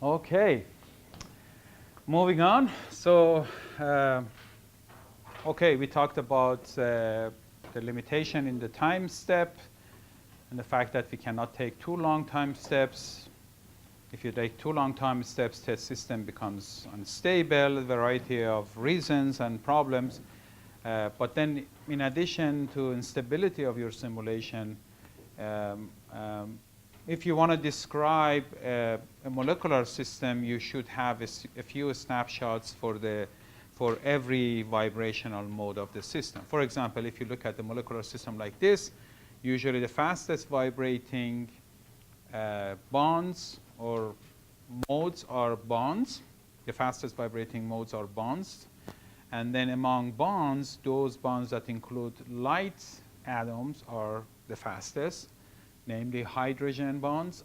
Okay, moving on. So, okay, we talked about the limitation in the time step and the fact that we cannot take too long time steps. If you take too long time steps, the system becomes unstable, a variety of reasons and problems. But then, in addition to instability of your simulation, um, um, if you want to describe a molecular system, you should have a few snapshots for every vibrational mode of the system. For example, if you look at the molecular system like this, usually the fastest vibrating bonds or modes are bonds. The fastest vibrating modes are bonds. And then among bonds, those bonds that include light atoms are the fastest, namely hydrogen bonds.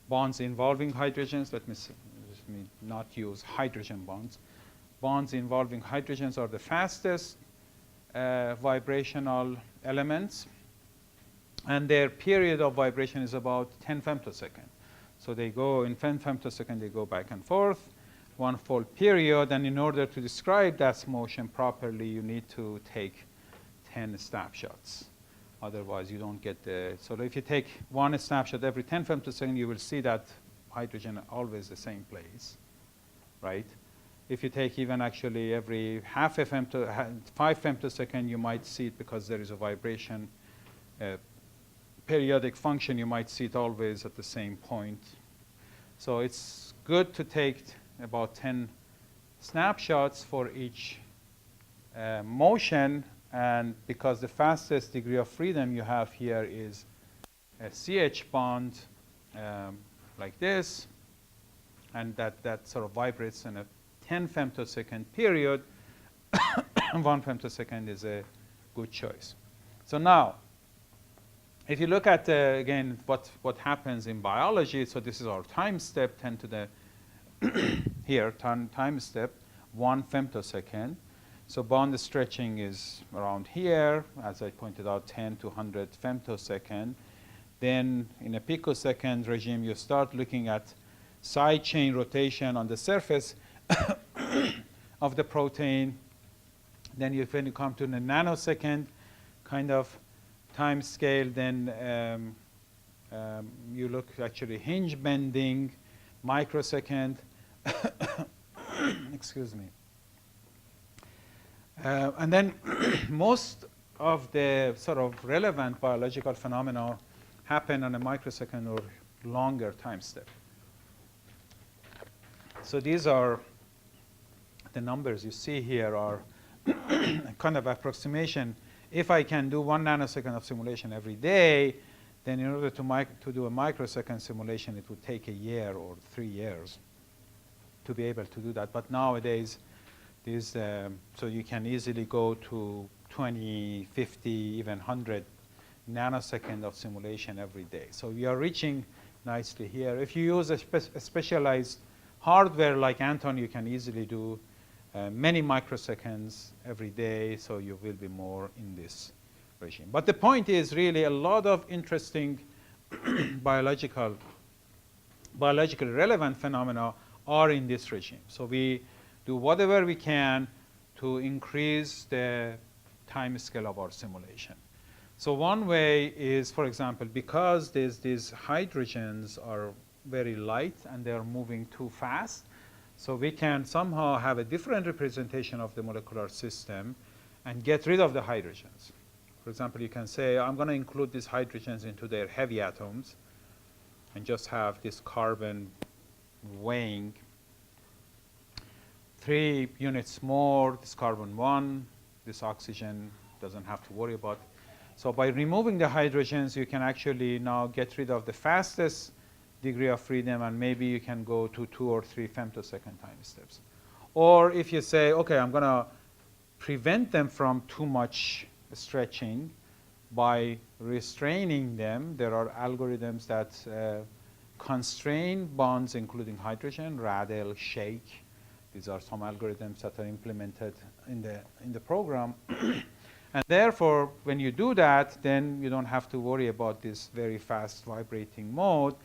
Bonds involving hydrogens, let me not use hydrogen bonds. Bonds involving hydrogens are the fastest vibrational elements. And their period of vibration is about 10 femtosecond. So they go in 10 femtosecond, they go back and forth, one full period. And in order to describe that motion properly, you need to take 10 snapshots. Otherwise, you don't get the. So if you take one snapshot every 10 femtosecond, you will see that hydrogen always the same place, right? If you take even actually every 5 femtosecond, you might see it because there is a vibration periodic function, you might see it always at the same point. So it's good to take about 10 snapshots for each motion, and because the fastest degree of freedom you have here is a CH bond like this, and that sort of vibrates in a 10 femtosecond period, 1 femtosecond is a good choice. So now, if you look at, again, what happens in biology, so this is our time step, 10 to the, here, time step, 1 femtosecond. So bond stretching is around here, as I pointed out, 10 to 100 femtosecond. Then in a picosecond regime, you start looking at sidechain rotation on the surface of the protein. Then when you come to the nanosecond kind of time scale, then you look actually hinge bending, microsecond, excuse me. And then most of the sort of relevant biological phenomena happen on a microsecond or longer time step. So these are the numbers you see here are kind of approximation. If I can do 1 nanosecond of simulation every day, then in order to do a microsecond simulation, it would take a year or 3 years to be able to do that. But nowadays, so you can easily go to 20, 50, even 100 nanosecond of simulation every day. So we are reaching nicely here. If you use a specialized hardware like Anton, you can easily do many microseconds every day, so you will be more in this regime. But the point is really a lot of interesting biologically relevant phenomena are in this regime. So we do whatever we can to increase the time scale of our simulation. So one way is, for example, because these hydrogens are very light and they are moving too fast, so we can somehow have a different representation of the molecular system and get rid of the hydrogens. For example, you can say, I'm going to include these hydrogens into their heavy atoms and just have this carbon weighing 3 units more, this carbon 1, this oxygen doesn't have to worry about. So by removing the hydrogens, you can actually now get rid of the fastest degree of freedom, and maybe you can go to 2 or 3 femtosecond time steps. Or if you say, okay, I'm going to prevent them from too much stretching by restraining them. There are algorithms that constrain bonds, including hydrogen, Radel, Shake. These are some algorithms that are implemented in the program. And therefore, when you do that, then you don't have to worry about this very fast vibrating mode.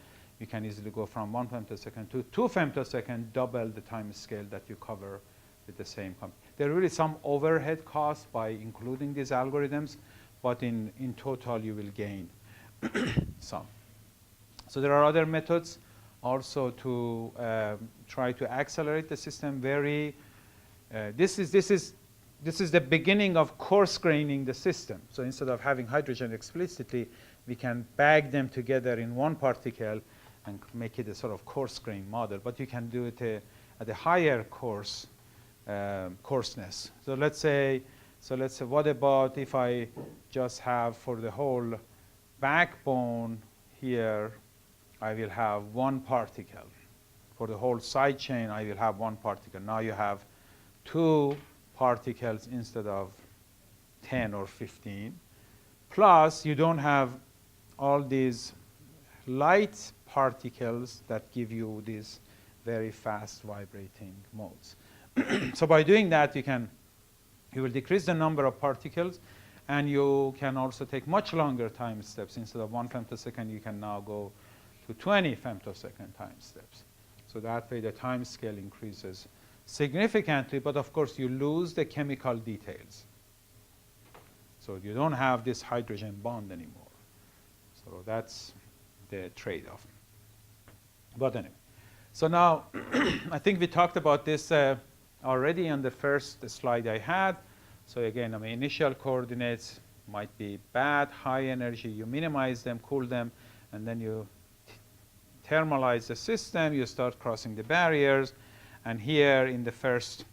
you can easily go from 1 femtosecond to 2 femtosecond, double the time scale that you cover with the same compute. There are really some overhead costs by including these algorithms, but in total you will gain some. So there are other methods also to try to accelerate the system. This is the beginning of coarse graining the system. So instead of having hydrogen explicitly, we can bag them together in one particle and make it a sort of coarse grain model. But you can do it at a higher coarseness. So let's say, what about if I just have for the whole backbone here, I will have one particle. For the whole side chain, I will have one particle. Now you have 2 particles instead of 10 or 15. Plus, you don't have all these light particles that give you these very fast vibrating modes. So by doing that, you will decrease the number of particles, and you can also take much longer time steps. Instead of 1 femtosecond, you can now go to 20 femtosecond time steps. So that way the time scale increases significantly, but of course you lose the chemical details. So you don't have this hydrogen bond anymore. So that's the trade-off. But anyway, so now I think we talked about this already on the first slide I had. So again, initial coordinates might be bad, high energy. You minimize them, cool them, and then you thermalize the system. You start crossing the barriers. And here in the first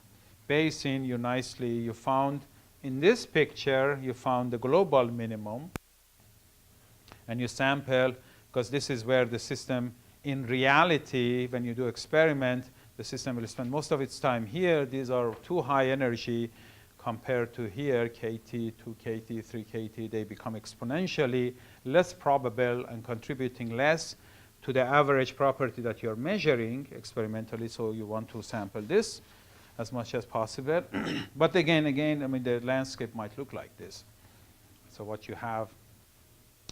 basin, you found, in this picture, you found the global minimum. And you sample, because this is where the system, in reality, when you do experiment, the system will spend most of its time here. These are too high energy compared to here, KT, 2 KT, 3 KT. They become exponentially less probable and contributing less to the average property that you're measuring experimentally. So you want to sample this as much as possible. But again, the landscape might look like this. So what you have,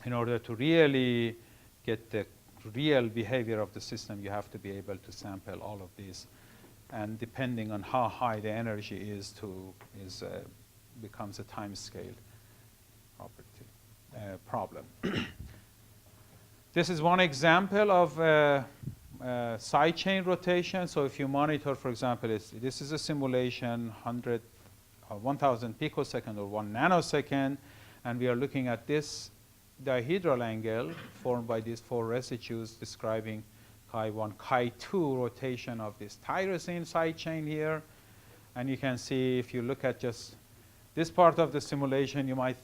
in order to really get the real behavior of the system, you have to be able to sample all of these. And depending on how high the energy is, becomes a time scale problem. This is one example of sidechain rotation. So if you monitor, for example, this is a simulation, 1,000 picosecond or 1 nanosecond, and we are looking at this dihedral angle formed by these 4 residues describing chi1, chi2 rotation of this tyrosine sidechain here. And you can see, if you look at just this part of the simulation, you might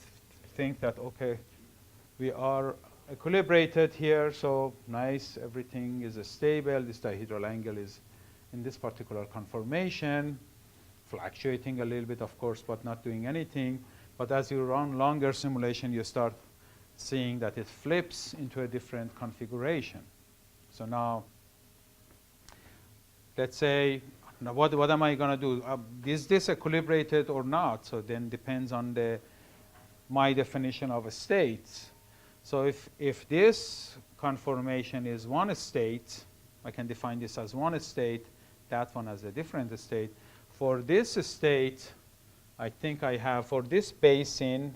think that, okay, we are equilibrated here, so nice, everything is stable. This dihedral angle is in this particular conformation, fluctuating a little bit, of course, but not doing anything. But as you run longer simulation, you start seeing that it flips into a different configuration. So now, let's say, now what am I going to do? Is this equilibrated or not? So then depends on my definition of a state. So if this conformation is one state, I can define this as one state, that one as a different state. For this state, I think I have, for this basin,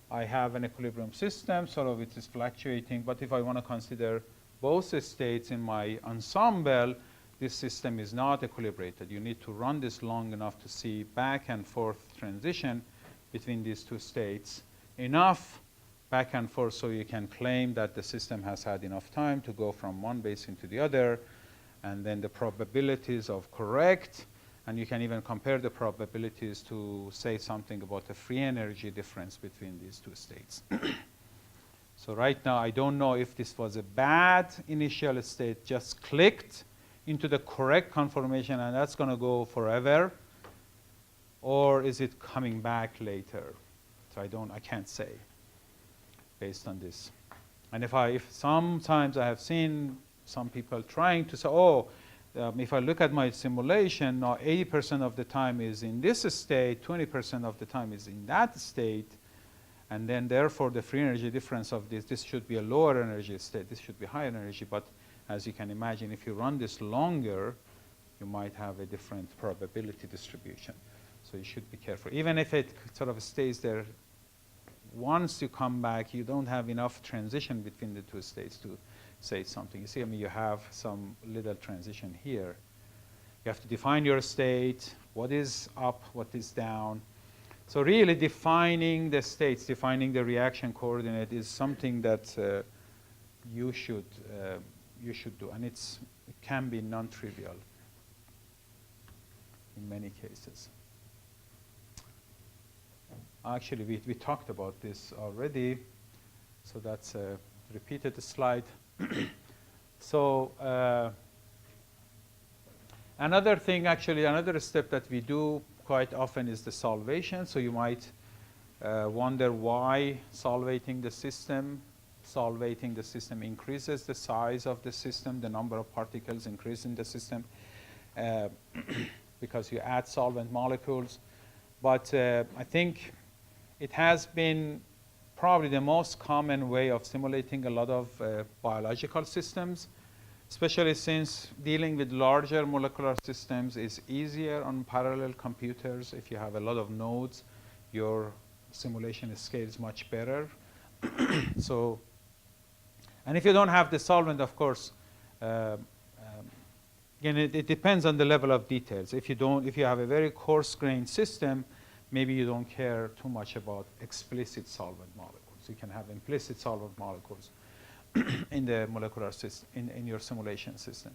I have an equilibrium system, sort of it is fluctuating. But if I want to consider both states in my ensemble, this system is not equilibrated. You need to run this long enough to see back and forth transition between these 2 states, enough back and forth so you can claim that the system has had enough time to go from one basin to the other, and then the probabilities of correct, and you can even compare the probabilities to say something about the free energy difference between these 2 states. So right now, I don't know if this was a bad initial state, just clicked into the correct conformation, and that's going to go forever, or is it coming back later? So I can't say based on this. And if sometimes I have seen some people trying to say, if I look at my simulation, now 80% of the time is in this state, 20% of the time is in that state, and then therefore the free energy difference of this should be a lower energy state, this should be higher energy, but as you can imagine, if you run this longer, you might have a different probability distribution. So you should be careful. Even if it sort of stays there, once you come back, you don't have enough transition between the two states to say something. You see, I mean, you have some little transition here. You have to define your state, what is up, what is down. So really defining the states, defining the reaction coordinate is something that you should do, and it can be non-trivial in many cases. Actually, we talked about this already, so that's a repeated slide. So another thing, actually, another step that we do quite often is the solvation. So you might wonder why solvating the system increases the size of the system, the number of particles increase in the system because you add solvent molecules. But I think it has been probably the most common way of simulating a lot of biological systems, especially since dealing with larger molecular systems is easier on parallel computers. If you have a lot of nodes, your simulation scales much better. So, and if you don't have the solvent, of course, again, it depends on the level of details. If you have a very coarse-grained system, maybe you don't care too much about explicit solvent molecules. You can have implicit solvent molecules in the molecular system, in your simulation system.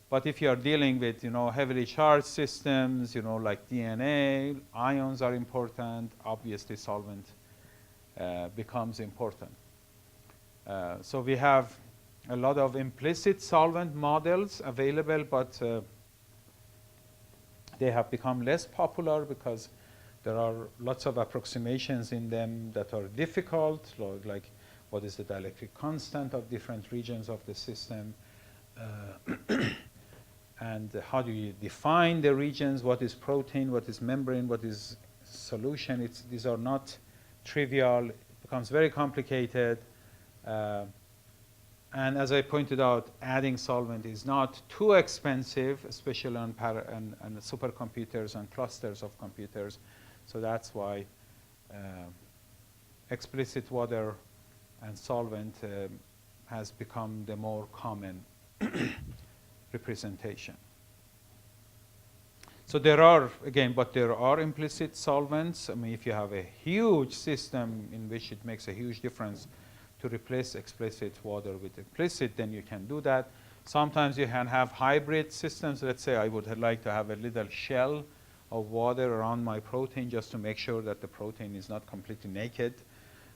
But if you are dealing with, heavily charged systems, like DNA, ions are important. Obviously, solvent becomes important. So we have a lot of implicit solvent models available, but they have become less popular because there are lots of approximations in them that are difficult, like what is the dielectric constant of different regions of the system, and how do you define the regions, what is protein, what is membrane, what is solution. These are not trivial. It becomes very complicated. And as I pointed out, adding solvent is not too expensive, especially on supercomputers and clusters of computers. So that's why explicit water and solvent has become the more common representation. So there are implicit solvents. I mean, if you have a huge system in which it makes a huge difference to replace explicit water with implicit, then you can do that. Sometimes you can have hybrid systems. Let's say I would like to have a little shell of water around my protein just to make sure that the protein is not completely naked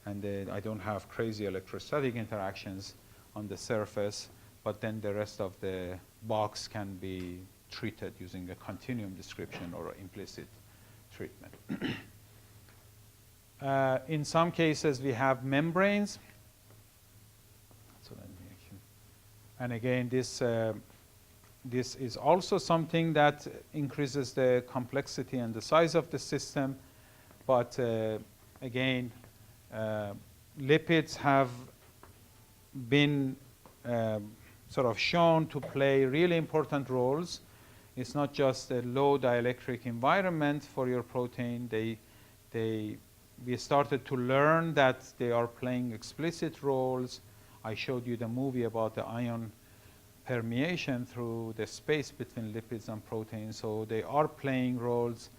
and I don't have crazy electrostatic interactions on the surface, but then the rest of the box can be treated using a continuum description or implicit treatment. In some cases, we have membranes. So and again, this is also something that increases the complexity and the size of the system. But again, lipids have been sort of shown to play really important roles. It's not just a low dielectric environment for your protein. We started to learn that they are playing explicit roles. I showed you the movie about the ion permeation through the space between lipids and proteins. So they are playing roles,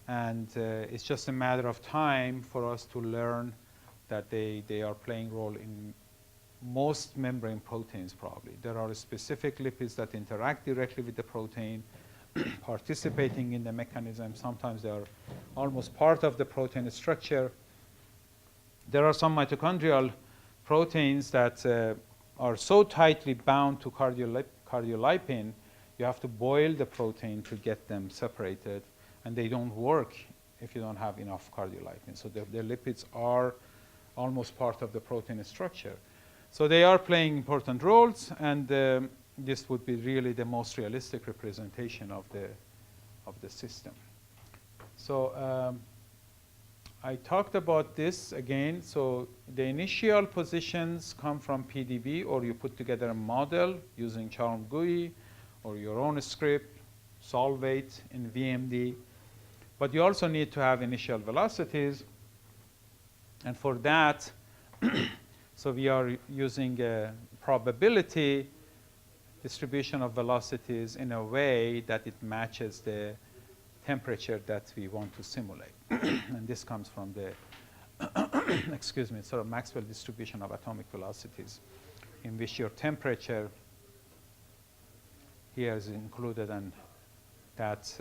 and it's just a matter of time for us to learn that they are playing role in most membrane proteins probably. There are specific lipids that interact directly with the protein, participating in the mechanism. Sometimes they are almost part of the protein structure. There are some mitochondrial proteins that are so tightly bound to cardiolipin, you have to boil the protein to get them separated, and they don't work if you don't have enough cardiolipin. So the lipids are almost part of the protein structure. So they are playing important roles, and this would be really the most realistic representation of the system. So I talked about this again. So the initial positions come from PDB, or you put together a model using Charm GUI or your own script, Solvate in VMD. But you also need to have initial velocities. And for that, so we are using a probability distribution of velocities in a way that it matches the temperature that we want to simulate. And this comes from the, excuse me, sort of Maxwell distribution of atomic velocities, in which your temperature here is included, and that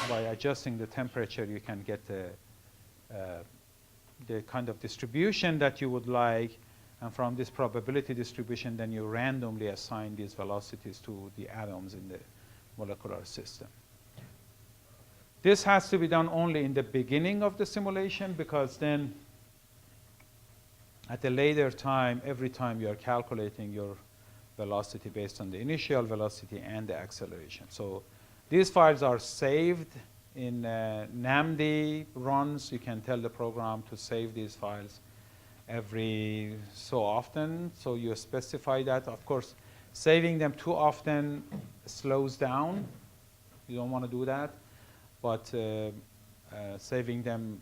by adjusting the temperature, you can get the kind of distribution that you would like. And from this probability distribution, then you randomly assign these velocities to the atoms in the molecular system. This has to be done only in the beginning of the simulation, because then at a later time, every time you are calculating your velocity based on the initial velocity and the acceleration. So these files are saved in NAMD runs. You can tell the program to save these files every so often. So you specify that. Of course, saving them too often slows down. You don't want to do that. But saving them,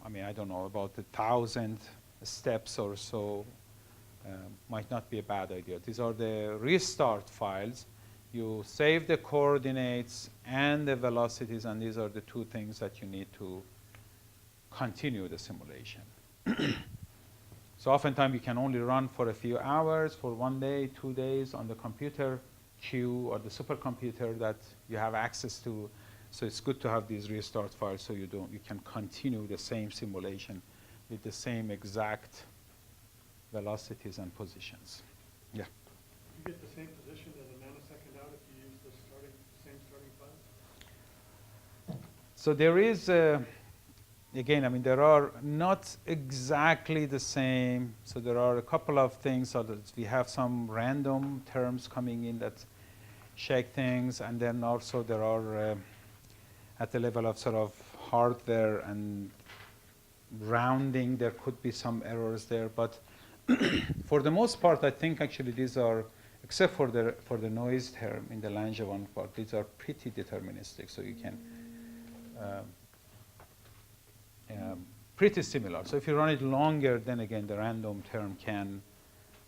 I mean, I don't know, about 1,000 steps or so might not be a bad idea. These are the restart files. You save the coordinates and the velocities, and these are the two things that you need to continue the simulation. So oftentimes you can only run for a few hours, for 1 day, 2 days on the computer queue or the supercomputer that you have access to. So it's good to have these restart files so you can continue the same simulation with the same exact velocities and positions. Yeah. You get the same position as a nanosecond out if you use the same starting files? So there is, again, I mean, there are not exactly the same. So there are a couple of things. So that we have some random terms coming in that shake things. And then also there are, at the level of sort of hardware and rounding, there could be some errors there. But for the most part, I think actually these are, except for the noise term in the Langevin part, these are pretty deterministic. So you can, pretty similar. So if you run it longer, then again, the random term can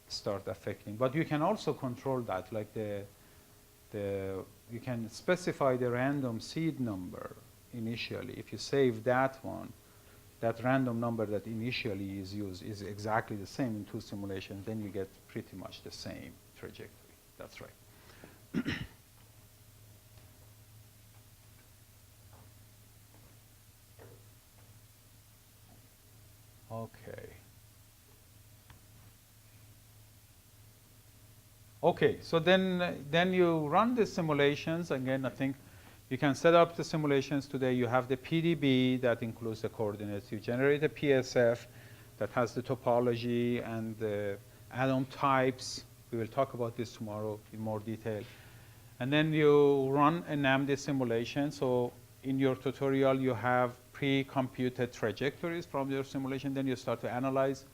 start affecting. But you can also control that, like you can specify the random seed number initially. If you save that one, that random number that initially is used is exactly the same in two simulations, then you get pretty much the same trajectory. That's right. Okay. Okay, so then you run the simulations. Again, I think you can set up the simulations today. You have the PDB that includes the coordinates. You generate a PSF that has the topology and the atom types. We will talk about this tomorrow in more detail. And then you run a NAMD simulation. So in your tutorial, you have pre-computed trajectories from your simulation. Then you start to analyze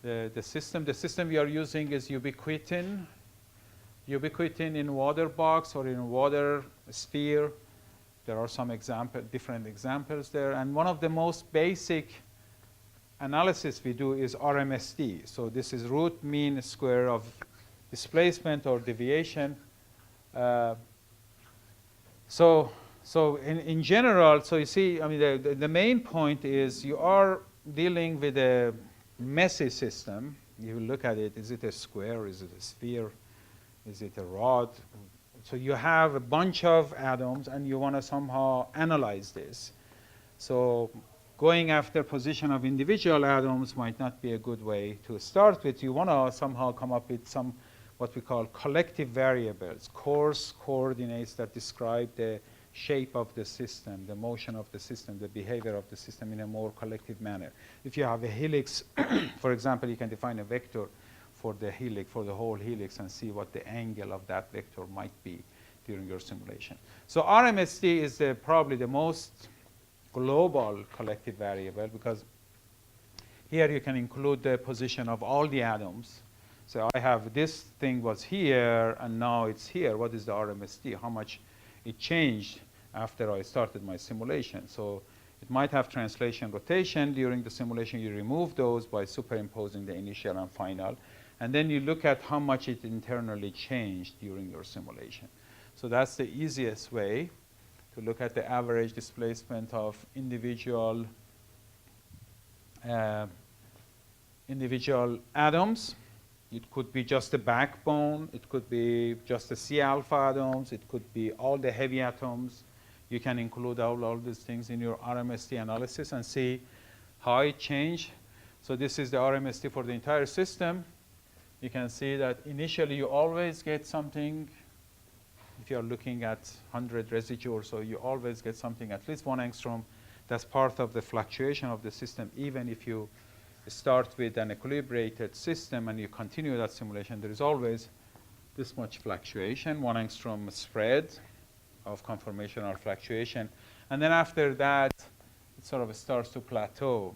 the system. The system we are using is ubiquitin. Ubiquitin in water box or in water sphere. There are some different examples there. And one of the most basic analysis we do is RMSD. So this is root mean square of displacement or deviation. So in general, so you see, I mean, the main point is you are dealing with a messy system. You look at it, is it a square, is it a sphere? Is it a rod? So you have a bunch of atoms, and you want to somehow analyze this. So going after position of individual atoms might not be a good way to start with. You want to somehow come up with some what we call collective variables, coarse coordinates that describe the shape of the system, the motion of the system, the behavior of the system in a more collective manner. If you have a helix, for example, you can define a vector for the helix, for the whole helix, and see what the angle of that vector might be during your simulation. So RMSD is probably the most global collective variable, because here you can include the position of all the atoms. So I have this thing was here, and now it's here. What is the RMSD? How much it changed after I started my simulation? So it might have translation rotation. During the simulation, you remove those by superimposing the initial and final. And then you look at how much it internally changed during your simulation. So that's the easiest way to look at the average displacement of individual atoms. It could be just the backbone. It could be just the C alpha atoms. It could be all the heavy atoms. You can include all these things in your RMSD analysis and see how it changed. So this is the RMSD for the entire system. You can see that initially you always get something. If you're looking at 100 residue or so, you always get something at least 1 angstrom. That's part of the fluctuation of the system. Even if you start with an equilibrated system and you continue that simulation, there is always this much fluctuation, 1 angstrom spread of conformational fluctuation. And then after that, it sort of starts to plateau.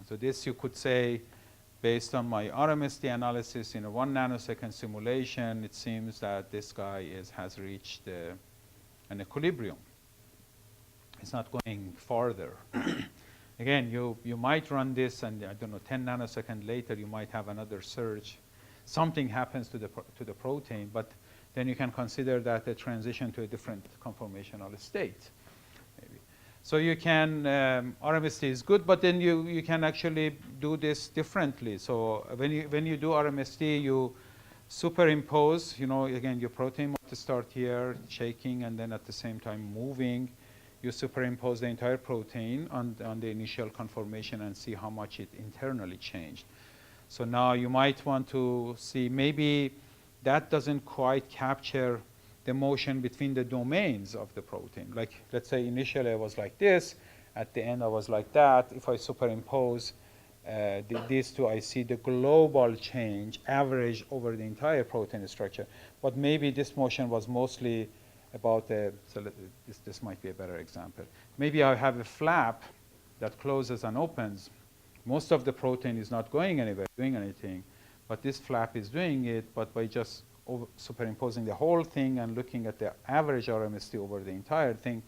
So this you could say, based on my RMSD analysis in a 1 nanosecond simulation, it seems that this guy has reached an equilibrium. It's not going farther. Again, you might run this, and I don't know, 10 nanoseconds later, you might have another surge. Something happens to the protein, but then you can consider that a transition to a different conformational state, maybe. So you can, RMSD is good, but then you can actually do this differently. So when you do RMSD, you superimpose, again, your protein might start here, shaking, and then at the same time moving. You superimpose the entire protein on the initial conformation and see how much it internally changed. So now you might want to see maybe that doesn't quite capture the motion between the domains of the protein. Like, let's say initially I was like this, at the end I was like that. If I superimpose these two, I see the global change average over the entire protein structure. But maybe this motion was mostly about this might be a better example. Maybe I have a flap that closes and opens. Most of the protein is not going anywhere, doing anything, but this flap is doing it. But by just superimposing the whole thing and looking at the average RMSD over the entire thing,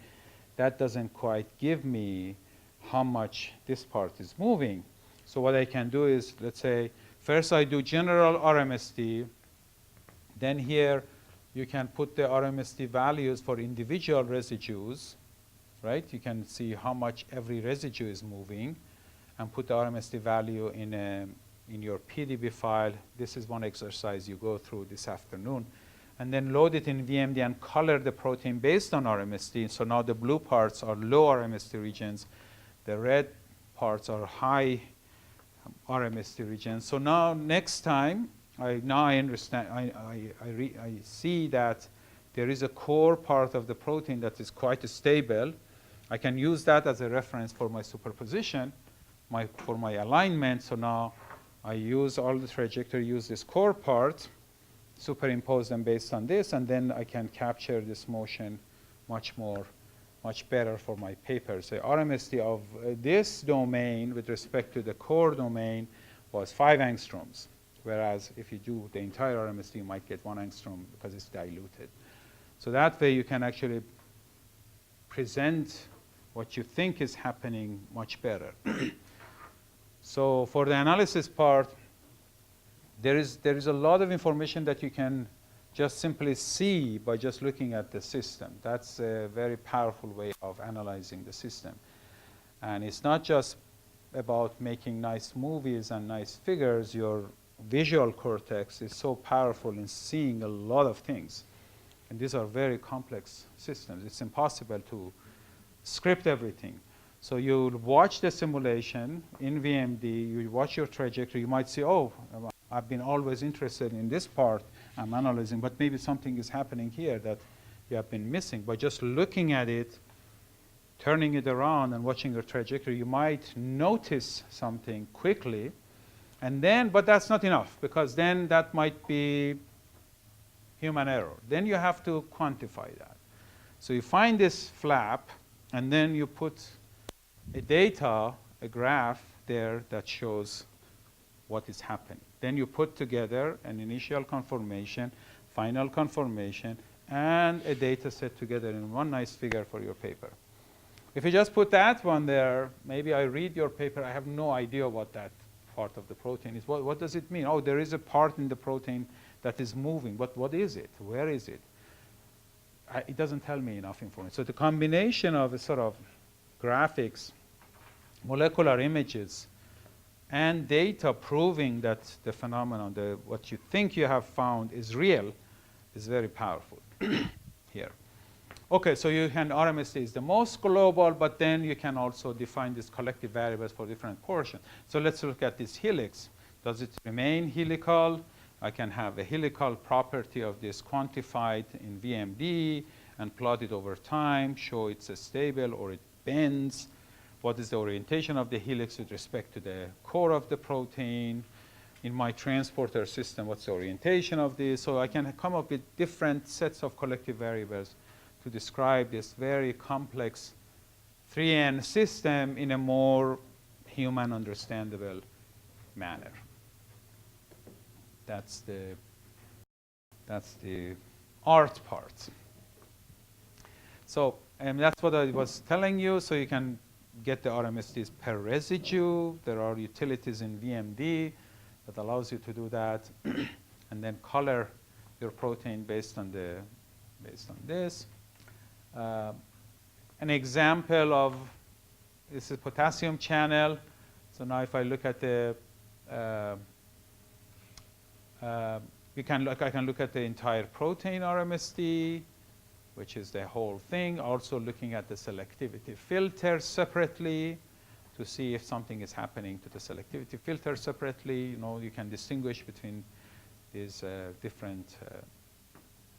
that doesn't quite give me how much this part is moving. So what I can do is, let's say, first I do general RMSD, then here you can put the RMSD values for individual residues, right? You can see how much every residue is moving, and put the RMSD value in your PDB file. This is one exercise you go through this afternoon. And then load it in VMD and color the protein based on RMSD. So now the blue parts are low RMSD regions. The red parts are high RMSD regions. So now next time, I understand, I see that there is a core part of the protein that is quite stable. I can use that as a reference for my superposition, for my alignment. So now I use all the trajectory, use this core part, superimpose them based on this, and then I can capture this motion much better for my paper. So RMSD of this domain with respect to the core domain was 5 angstroms. Whereas if you do the entire RMSD, you might get 1 angstrom because it's diluted. So that way you can actually present what you think is happening much better. So for the analysis part, there is a lot of information that you can just simply see by just looking at the system. That's a very powerful way of analyzing the system. And it's not just about making nice movies and nice figures. Your visual cortex is so powerful in seeing a lot of things. And these are very complex systems. It's impossible to script everything. So you watch the simulation in VMD, you watch your trajectory, you might say, oh, I've been always interested in this part I'm analyzing, but maybe something is happening here that you have been missing. By just looking at it, turning it around and watching your trajectory, you might notice something quickly. And then, but that's not enough, because then that might be human error. Then you have to quantify that. So you find this flap, and then you put a data, a graph there that shows what is happening. Then you put together an initial conformation, final conformation, and a data set together in one nice figure for your paper. If you just put that one there, maybe I read your paper, I have no idea what that part of the protein is. What does it mean? Oh, there is a part in the protein that is moving, but what is it? Where is it? It doesn't tell me enough information. So the combination of a sort of graphics, molecular images, and data proving that the phenomenon, what you think you have found is real, is very powerful here. Okay, so you can, RMSD is the most global, but then you can also define these collective variables for different portions. So let's look at this helix. Does it remain helical? I can have a helical property of this quantified in VMD and plot it over time, show it's stable or it bends. What is the orientation of the helix with respect to the core of the protein? In my transporter system, what's the orientation of this? So I can come up with different sets of collective variables to describe this very complex 3N system in a more human understandable manner. That's the art part. So that's what I was telling you. So you can get the RMSDs per residue. There are utilities in VMD that allows you to do that, and then color your protein based on this. An example of this is potassium channel. So now if I look at the I can look at the entire protein RMSD, which is the whole thing. Also looking at the selectivity filter separately to see if something is happening to the selectivity filter separately. You can distinguish between these different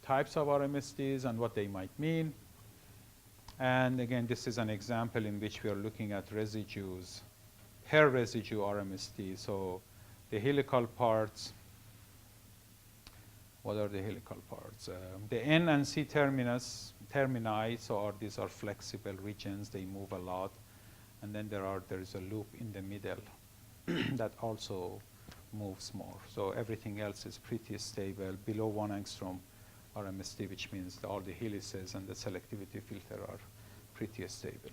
types of RMSDs and what they might mean. And again, this is an example in which we are looking at residues, per residue RMSD. So the helical parts, what are the helical parts? The N and C termini, so these are flexible regions, they move a lot. And then there is a loop in the middle that also moves more. So everything else is pretty stable, below 1 angstrom RMSD, which means all the helices and the selectivity filter are pretty stable.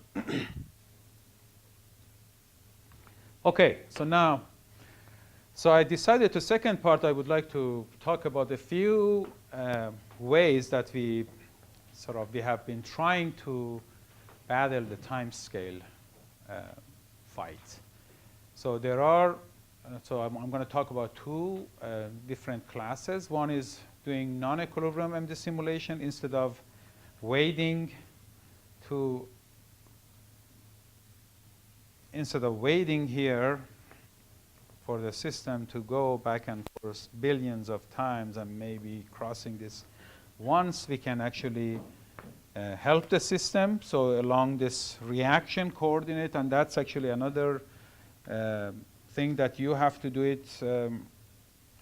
Okay, so I decided the second part I would like to talk about a few ways that we have been trying to battle the time scale fight. So there are, I'm going to talk about two different classes. One is doing non-equilibrium MD simulation instead of waiting here for the system to go back and forth billions of times and maybe crossing this. Once we can actually help the system, so along this reaction coordinate, and that's actually another thing that you have to do it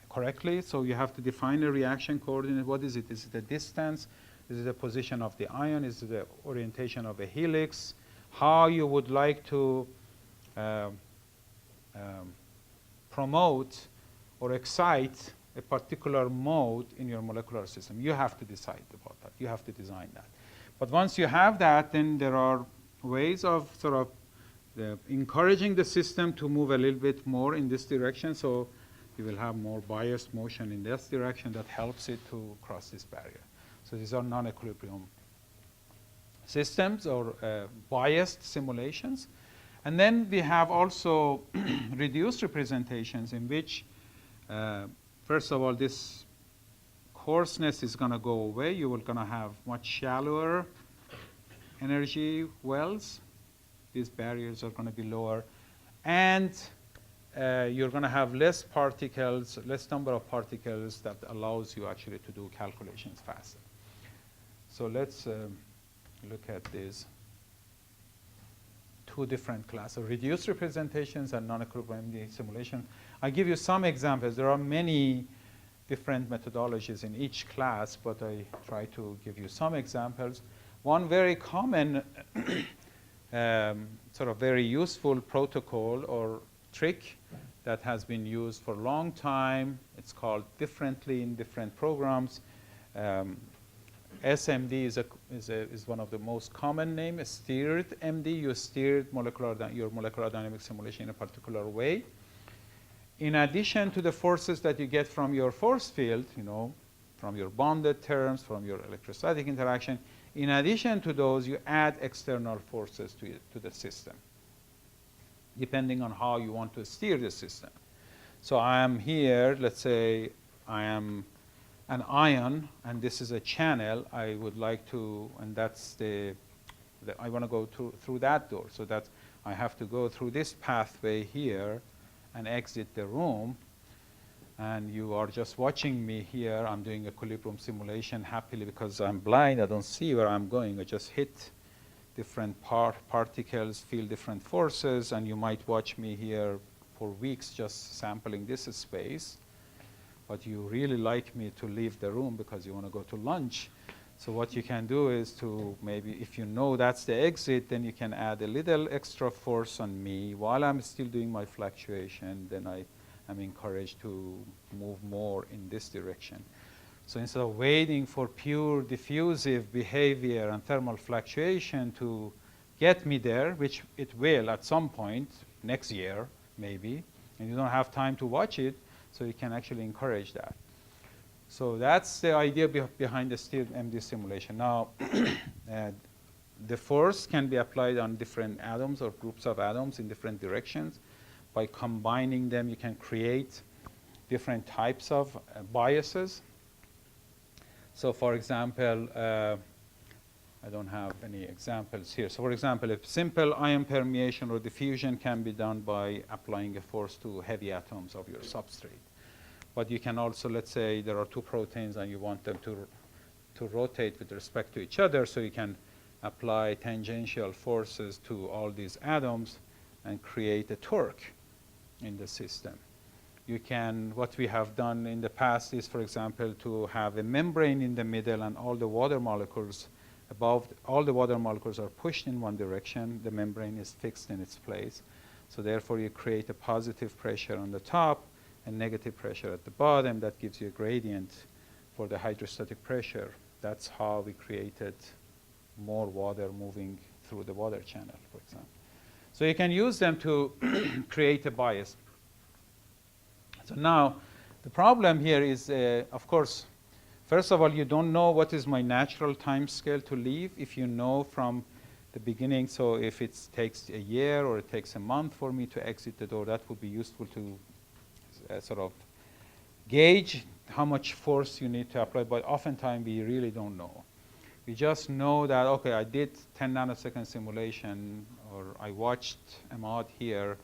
correctly. So you have to define a reaction coordinate. What is it? Is it the distance? Is it the position of the ion? Is it the orientation of a helix? How you would like to promote or excite a particular mode in your molecular system. You have to decide about that. You have to design that. But once you have that, then there are ways of encouraging the system to move a little bit more in this direction. So you will have more biased motion in this direction that helps it to cross this barrier. So these are non-equilibrium systems or biased simulations. And then we have also reduced representations in which, first of all, this coarseness is going to go away. You are going to have much shallower energy wells. These barriers are going to be lower. And you're going to have less particles, less number of particles that allows you actually to do calculations faster. So let's look at these two different classes, reduced representations and non-equilibrium MD simulation. I give you some examples. There are many different methodologies in each class, but I try to give you some examples. One very common sort of very useful protocol or trick that has been used for a long time. It's called differently in different programs. SMD is one of the most common names. Steered MD, you steered your molecular dynamic simulation in a particular way. In addition to the forces that you get from your force field, from your bonded terms, from your electrostatic interaction, in addition to those, you add external forces to the system, depending on how you want to steer the system. So I am here, let's say I am an ion, and this is a channel. I would like to, and that's I want to go through that door. So that I have to go through this pathway here and exit the room. And you are just watching me here. I'm doing equilibrium simulation happily because I'm blind. I don't see where I'm going. I just hit different particles, feel different forces, and you might watch me here for weeks just sampling this space. But you really like me to leave the room because you want to go to lunch. So what you can do is to maybe, if you know that's the exit, then you can add a little extra force on me while I'm still doing my fluctuation. Then I'm encouraged to move more in this direction. So instead of waiting for pure diffusive behavior and thermal fluctuation to get me there, which it will at some point, next year maybe, and you don't have time to watch it, so you can actually encourage that. So that's the idea behind the steered MD simulation. Now, the force can be applied on different atoms or groups of atoms in different directions. By combining them, you can create different types of biases. So for example, I don't have any examples here. So for example, if simple ion permeation or diffusion can be done by applying a force to heavy atoms of your substrate. But you can also, let's say there are two proteins and you want them to rotate with respect to each other, so you can apply tangential forces to all these atoms and create a torque in the system. You can, what we have done in the past is, for example, to have a membrane in the middle and all the water molecules above, all the water molecules are pushed in one direction. The membrane is fixed in its place. So therefore, you create a positive pressure on the top and negative pressure at the bottom. That gives you a gradient for the hydrostatic pressure. That's how we created more water moving through the water channel, for example. So you can use them to create a bias. So now, the problem here is, of course, first of all, you don't know what is my natural time scale to leave. If you know from the beginning, so if it takes a year or it takes a month for me to exit the door, that would be useful to sort of gauge how much force you need to apply. But oftentimes, we really don't know. We just know that, okay, I did 10 nanosecond simulation, or I watched Ahmad here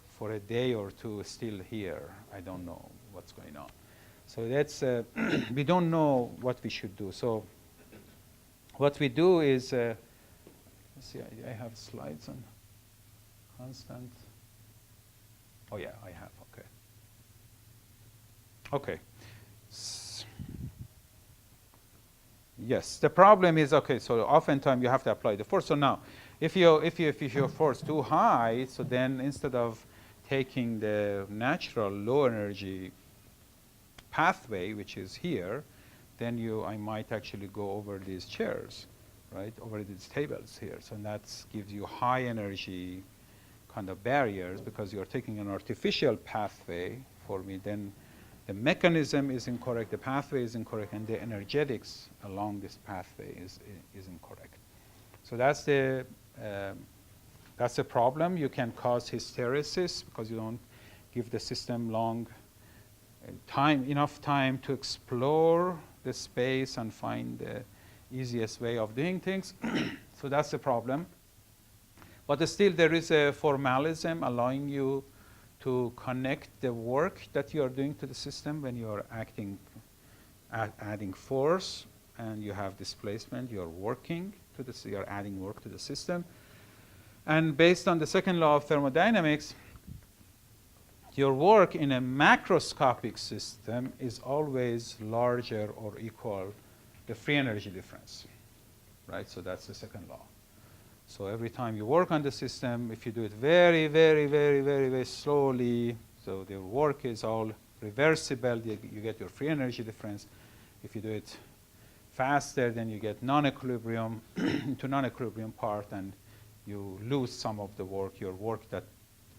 for a day or two, still here. I don't know what's going on. So that's, we don't know what we should do. So what we do is, let's see, I have slides on constant. Oh yeah, I have, okay. Okay. Yes, the problem is, okay, so oftentimes you have to apply the force. So now, if your force too high, so then instead of taking the natural low energy pathway, which is here, then I might actually go over these chairs, right, over these tables here. So that gives you high energy kind of barriers because you're taking an artificial pathway for me. Then the mechanism is incorrect, the pathway is incorrect, and the energetics along this pathway is incorrect. So that's the problem. You can cause hysteresis because you don't give the system enough time to explore the space and find the easiest way of doing things. So that's the problem. But still, there is a formalism allowing you to connect the work that you are doing to the system when you are adding force and you have displacement. You are working to this. You are adding work to the system. And based on the second law of thermodynamics, your work in a macroscopic system is always larger or equal the free energy difference, right? So that's the second law. So every time you work on the system, if you do it very, very, very, very, very slowly, so the work is all reversible, you get your free energy difference. If you do it faster, then you get non-equilibrium to non-equilibrium part, and you lose some of the work. Your work that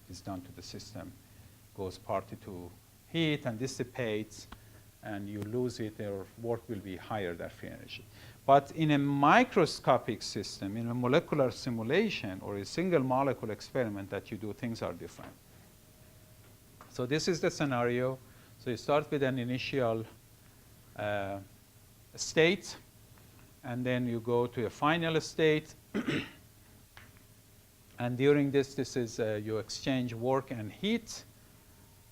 is done to the system goes partly to heat and dissipates, and you lose it, your work will be higher than free energy. But in a microscopic system, in a molecular simulation or a single molecule experiment that you do, things are different. So this is the scenario. So you start with an initial state, and then you go to a final state. And during this is you exchange work and heat,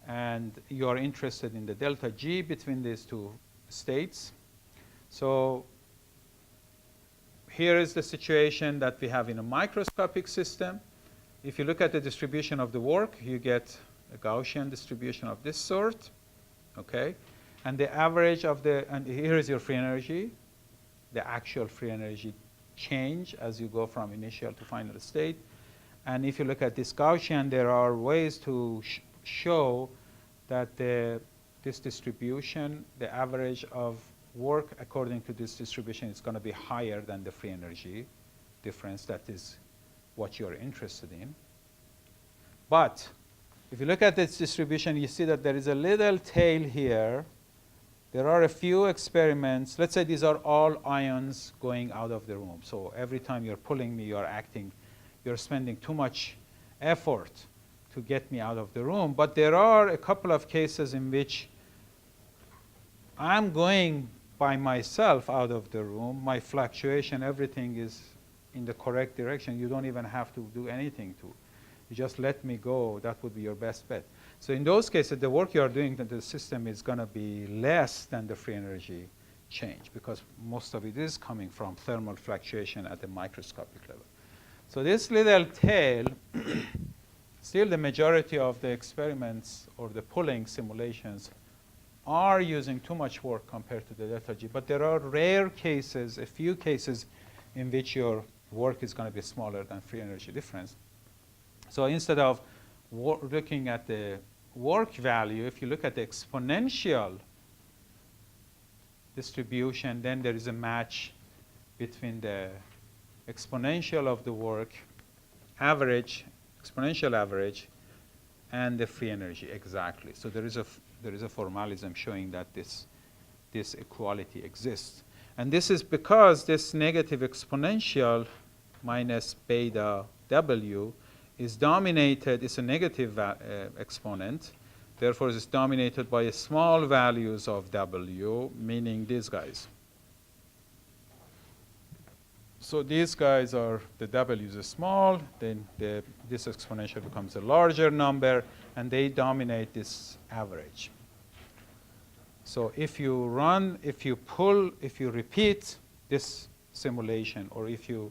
and you are interested in the delta G between these two states. So here is the situation that we have in a microscopic system. If you look at the distribution of the work, you get a Gaussian distribution of this sort, okay? And the average of the, and here is your free energy, the actual free energy change as you go from initial to final state. And if you look at this Gaussian, there are ways to show that this distribution, the average of work according to this distribution is going to be higher than the free energy difference. That is what you're interested in. But if you look at this distribution, you see that there is a little tail here. There are a few experiments. Let's say these are all ions going out of the room. So every time you're pulling me, you're spending too much effort to get me out of the room. But there are a couple of cases in which I'm going by myself out of the room. My fluctuation, everything is in the correct direction. You don't even have to do anything to. You just let me go. That would be your best bet. So in those cases, the work you are doing to the system is going to be less than the free energy change, because most of it is coming from thermal fluctuation at the microscopic level. So this little tail, still the majority of the experiments or the pulling simulations are using too much work compared to the delta G. But there are rare cases, a few cases, in which your work is going to be smaller than free energy difference. So instead of looking at the work value, if you look at the exponential distribution, then there is a match between the exponential of the work average, exponential average, and the free energy exactly. So there is a formalism showing that this equality exists. And this is because this negative exponential minus beta W is dominated, it's a negative exponent. Therefore, it's dominated by small values of W, meaning these guys. So these guys are, the W's are small, then this exponential becomes a larger number, and they dominate this average. So if you run, if you repeat this simulation, or if you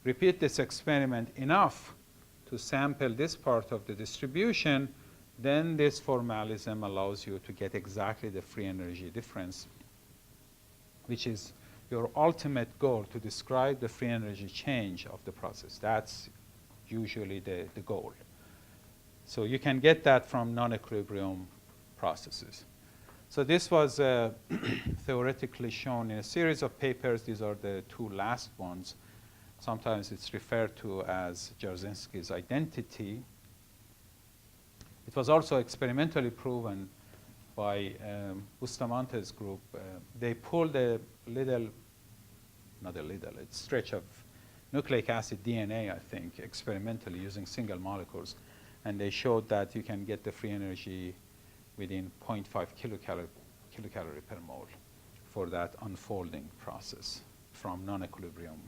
repeat this experiment enough to sample this part of the distribution, then this formalism allows you to get exactly the free energy difference, which is your ultimate goal, to describe the free energy change of the process. That's usually the goal. So you can get that from non-equilibrium processes. So this was theoretically shown in a series of papers. These are the two last ones. Sometimes it's referred to as Jarzynski's identity. It was also experimentally proven by Bustamante's group. They pulled a stretch of nucleic acid DNA, I think, experimentally using single molecules. And they showed that you can get the free energy within 0.5 kilocalorie per mole for that unfolding process from non-equilibrium.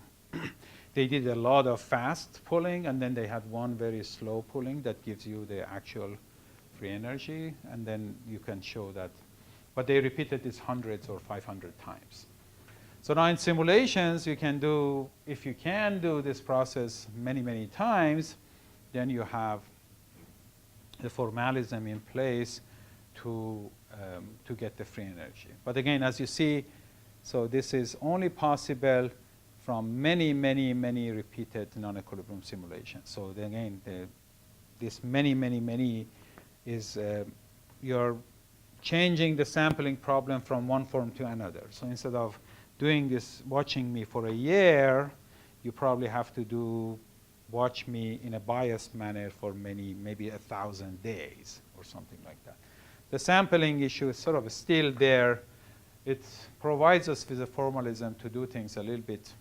They did a lot of fast pulling, and then they had one very slow pulling that gives you the actual free energy, and then you can show that. But they repeated this hundreds or 500 times. So now in simulations, you can do, if you can do this process many, many times, then you have the formalism in place to get the free energy. But again, as you see, so this is only possible from many, many, many repeated non-equilibrium simulations. So again, this many, many, many is you're changing the sampling problem from one form to another. So instead of doing this, watching me for a year, you probably have to watch me in a biased manner for maybe 1,000 days or something like that. The sampling issue is sort of still there. It provides us with a formalism to do things a little bit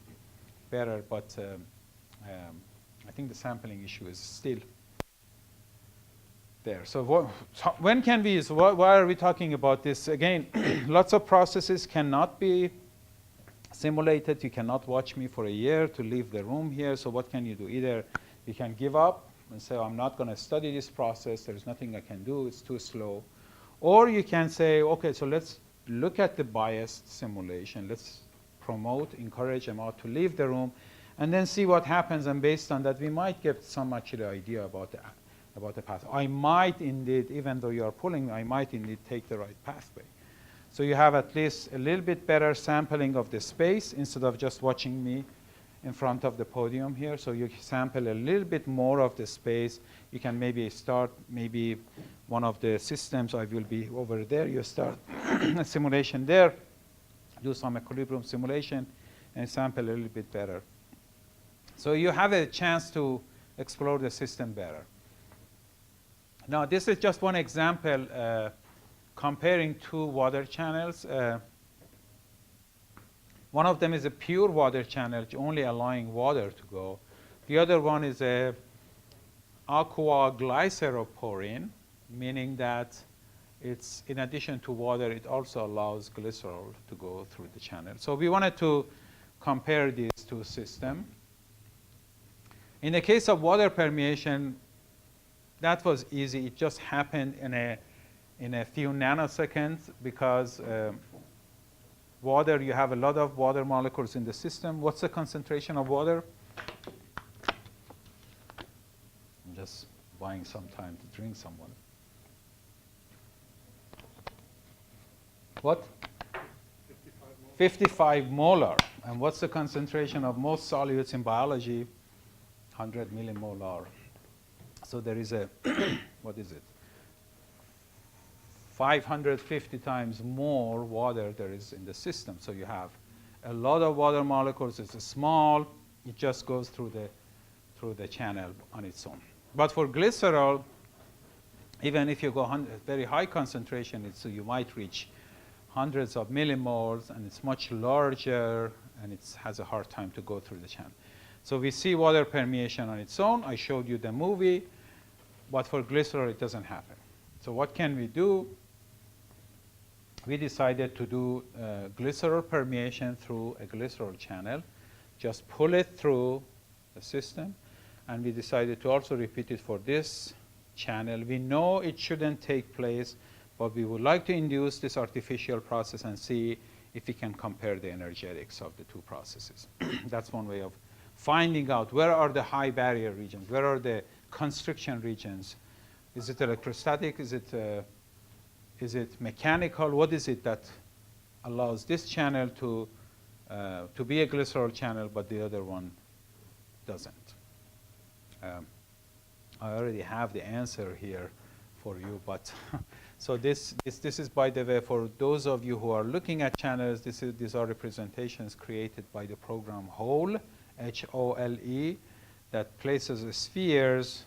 better, but I think the sampling issue is still there. So when can we use, why are we talking about this? Again, lots of processes cannot be simulated. You cannot watch me for a year to leave the room here. So what can you do? Either you can give up and say, I'm not going to study this process. There's nothing I can do. It's too slow. Or you can say, OK, so let's look at the biased simulation. Let's promote, encourage them out to leave the room, and then see what happens. And based on that, we might get some actually idea about the path. I might indeed, even though you are pulling, I might indeed take the right pathway. So you have at least a little bit better sampling of the space instead of just watching me in front of the podium here. So you sample a little bit more of the space. You can maybe start one of the systems. I will be over there. You start a simulation there, do some equilibrium simulation, and sample a little bit better. So you have a chance to explore the system better. Now, this is just one example comparing two water channels. One of them is a pure water channel, only allowing water to go. The other one is a aqua glyceroporine, meaning that it's, in addition to water, it also allows glycerol to go through the channel. So we wanted to compare these two systems. In the case of water permeation, that was easy. It just happened in a few nanoseconds because water, you have a lot of water molecules in the system. What's the concentration of water? I'm just buying some time to drink some water. What? 55 molar. And what's the concentration of most solutes in biology? 100 millimolar. So there is a, what is it? 550 times more water there is in the system. So you have a lot of water molecules. It's small. It just goes through the channel on its own. But for glycerol, even if you go very high concentration, so you might reach hundreds of millimoles, and it's much larger, and it has a hard time to go through the channel. So we see water permeation on its own. I showed you the movie. But for glycerol, it doesn't happen. So what can we do? We decided to do glycerol permeation through a glycerol channel. Just pull it through the system. And we decided to also repeat it for this channel. We know it shouldn't take place, but we would like to induce this artificial process and see if we can compare the energetics of the two processes. That's one way of finding out where are the high barrier regions, where are the constriction regions. Is it electrostatic? Is it mechanical? What is it that allows this channel to be a glycerol channel, but the other one doesn't? I already have the answer here for you, but so this is, by the way, for those of you who are looking at channels, these are representations created by the program HOLE, H-O-L-E, that places the spheres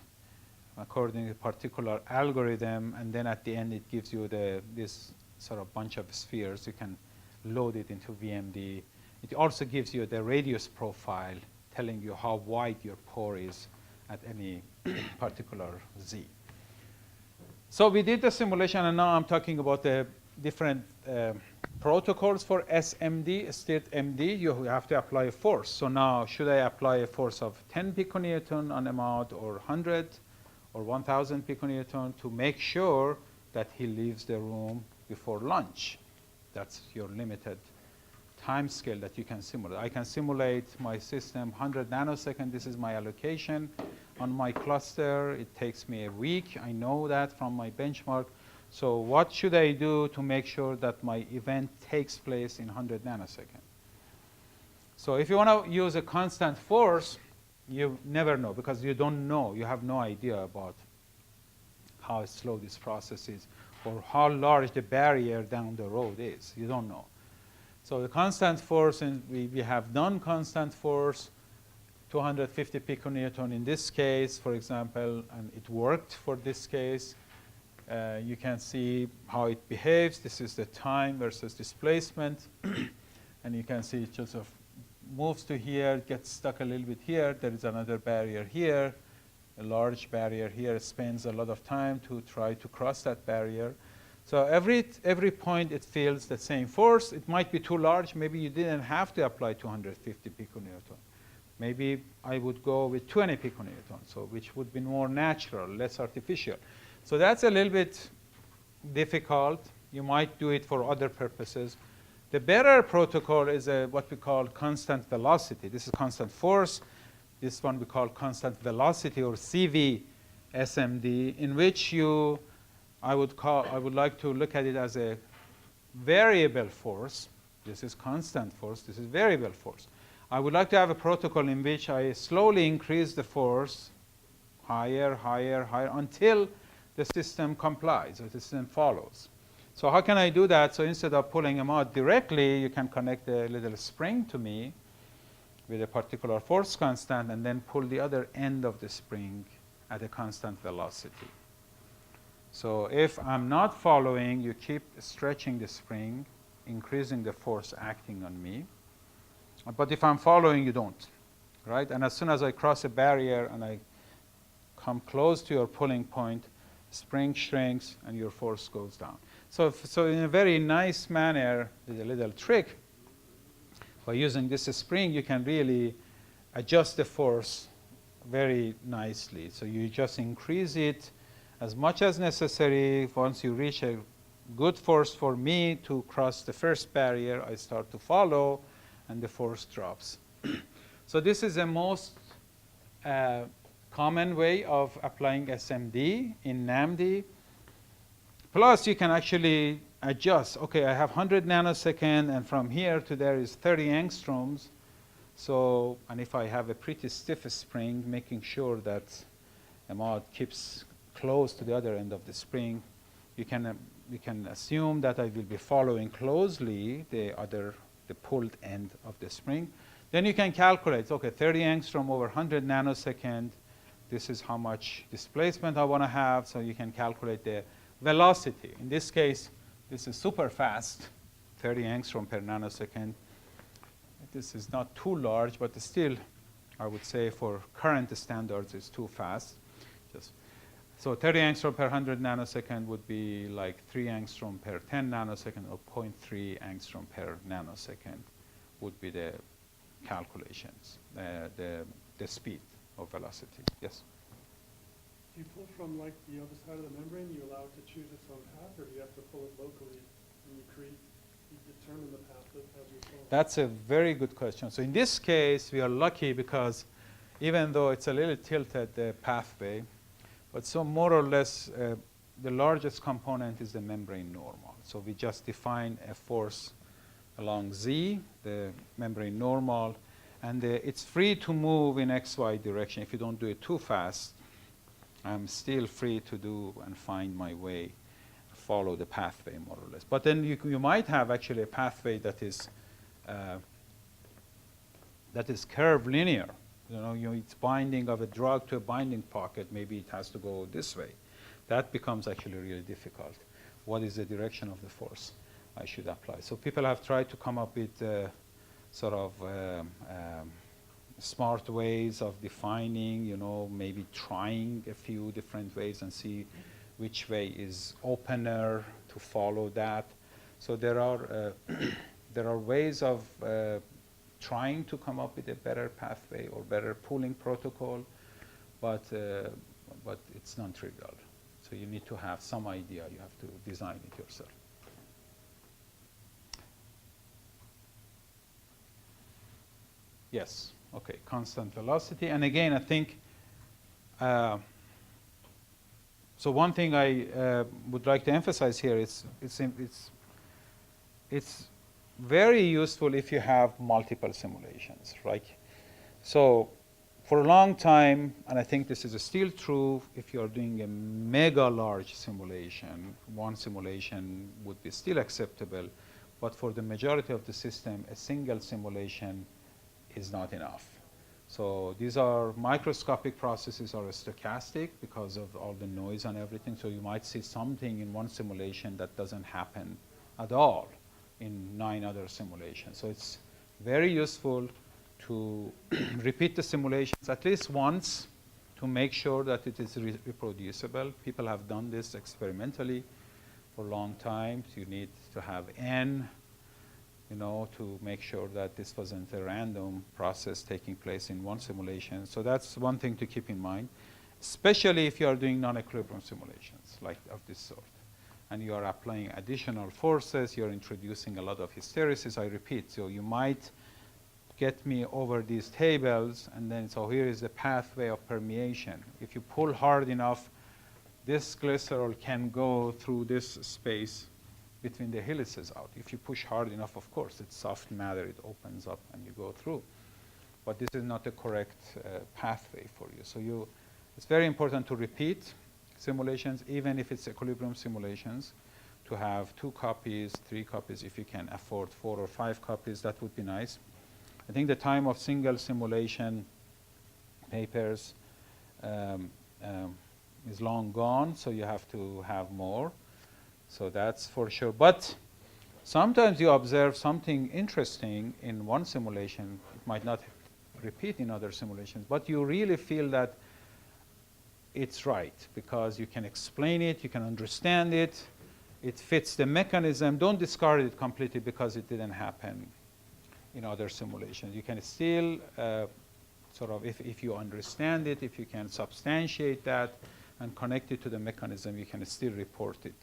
according to a particular algorithm, and then at the end it gives you this sort of bunch of spheres. You can load it into VMD. It also gives you the radius profile, telling you how wide your pore is at any particular Z. So we did the simulation, and now I'm talking about the different protocols for SMD, state MD. You have to apply a force. So now, should I apply a force of 10 piconewton on a mouse, or 100, or 1,000 piconewton to make sure that he leaves the room before lunch? That's your limited time scale that you can simulate. I can simulate my system 100 nanoseconds. This is my allocation on my cluster. It takes me a week. I know that from my benchmark. So what should I do to make sure that my event takes place in 100 nanoseconds? So if you want to use a constant force, you never know because you don't know. You have no idea about how slow this process is or how large the barrier down the road is. You don't know. So the constant force, and we have non-constant force, 250 piconewton in this case, for example, and it worked for this case. You can see how it behaves. This is the time versus displacement. And you can see it just sort of moves to here, gets stuck a little bit here. There is another barrier here, a large barrier here. It spends a lot of time to try to cross that barrier. So every point it feels the same force. It might be too large. Maybe you didn't have to apply 250 piconewton. Maybe I would go with 20 piconewton, so which would be more natural, less artificial. So that's a little bit difficult. You might do it for other purposes. The better protocol is what we call constant velocity. This is constant force. This one we call constant velocity, or CV SMD, in which I would like to look at it as a variable force. This is constant force. This is variable force. I would like to have a protocol in which I slowly increase the force higher, higher, higher, until the system complies or the system follows. So how can I do that? So instead of pulling them out directly, you can connect a little spring to me with a particular force constant and then pull the other end of the spring at a constant velocity. So if I'm not following, you keep stretching the spring, increasing the force acting on me. But if I'm following, you don't, right? And as soon as I cross a barrier and I come close to your pulling point, spring shrinks and your force goes down. So in a very nice manner, with a little trick, by using this spring, you can really adjust the force very nicely. So you just increase it as much as necessary. Once you reach a good force for me to cross the first barrier, I start to follow, and the force drops. So this is the most common way of applying SMD in NAMD. Plus, you can actually adjust. OK, I have 100 nanosecond, and from here to there is 30 angstroms. So, and if I have a pretty stiff spring, making sure that amount keeps close to the other end of the spring, you can assume that I will be following closely the pulled end of the spring. Then you can calculate, OK, 30 angstrom over 100 nanosecond. This is how much displacement I want to have. So you can calculate the velocity. In this case, this is super fast, 30 angstrom per nanosecond. This is not too large, but still, I would say for current standards, it's too fast. So 30 angstrom per 100 nanosecond would be like 3 angstrom per 10 nanosecond, or 0.3 angstrom per nanosecond would be the calculations, the speed of velocity. Yes? Do you pull from like the other side of the membrane? You allow it to choose its own path, or do you have to pull it locally and you determine the path as you pull? That's a very good question. So in this case, we are lucky because even though it's a little tilted, the pathway, but so more or less, the largest component is the membrane normal. So we just define a force along Z, the membrane normal, and it's free to move in XY direction. If you don't do it too fast, I'm still free to do and find my way, follow the pathway more or less. But then you might have actually a pathway that is curved linear. It's binding of a drug to a binding pocket. Maybe it has to go this way. That becomes actually really difficult. What is the direction of the force I should apply? So people have tried to come up with sort of smart ways of defining, maybe trying a few different ways and see which way is opener to follow that. So there are ways of trying to come up with a better pathway or better pooling protocol, but it's non-trivial. So you need to have some idea. You have to design it yourself. Yes. OK, constant velocity. And again, I think, so one thing I would like to emphasize here is it's very useful if you have multiple simulations, right? So for a long time, and I think this is still true, if you're doing a mega large simulation, one simulation would be still acceptable. But for the majority of the system, a single simulation is not enough. So these are microscopic processes are stochastic because of all the noise and everything. So you might see something in one simulation that doesn't happen at all in 9 other simulations. So it's very useful to repeat the simulations at least once to make sure that it is reproducible. People have done this experimentally for a long time. So you need to have N, to make sure that this wasn't a random process taking place in one simulation. So that's one thing to keep in mind, especially if you are doing non-equilibrium simulations like of this sort. And you are applying additional forces, you're introducing a lot of hysteresis, I repeat. So you might get me over these tables, and then so here is the pathway of permeation. If you pull hard enough, this glycerol can go through this space between the helices out. If you push hard enough, of course, it's soft matter, it opens up and you go through. But this is not the correct pathway for you. So it's very important to repeat simulations, even if it's equilibrium simulations, to have 2 copies, 3 copies. If you can afford 4 or 5 copies, that would be nice. I think the time of single simulation papers is long gone, so you have to have more. So that's for sure. But sometimes you observe something interesting in one simulation. It might not repeat in other simulations, but you really feel that it's right because you can explain it, you can understand it, it fits the mechanism. Don't discard it completely because it didn't happen in other simulations. You can still sort of, if you understand it, if you can substantiate that and connect it to the mechanism, you can still report it.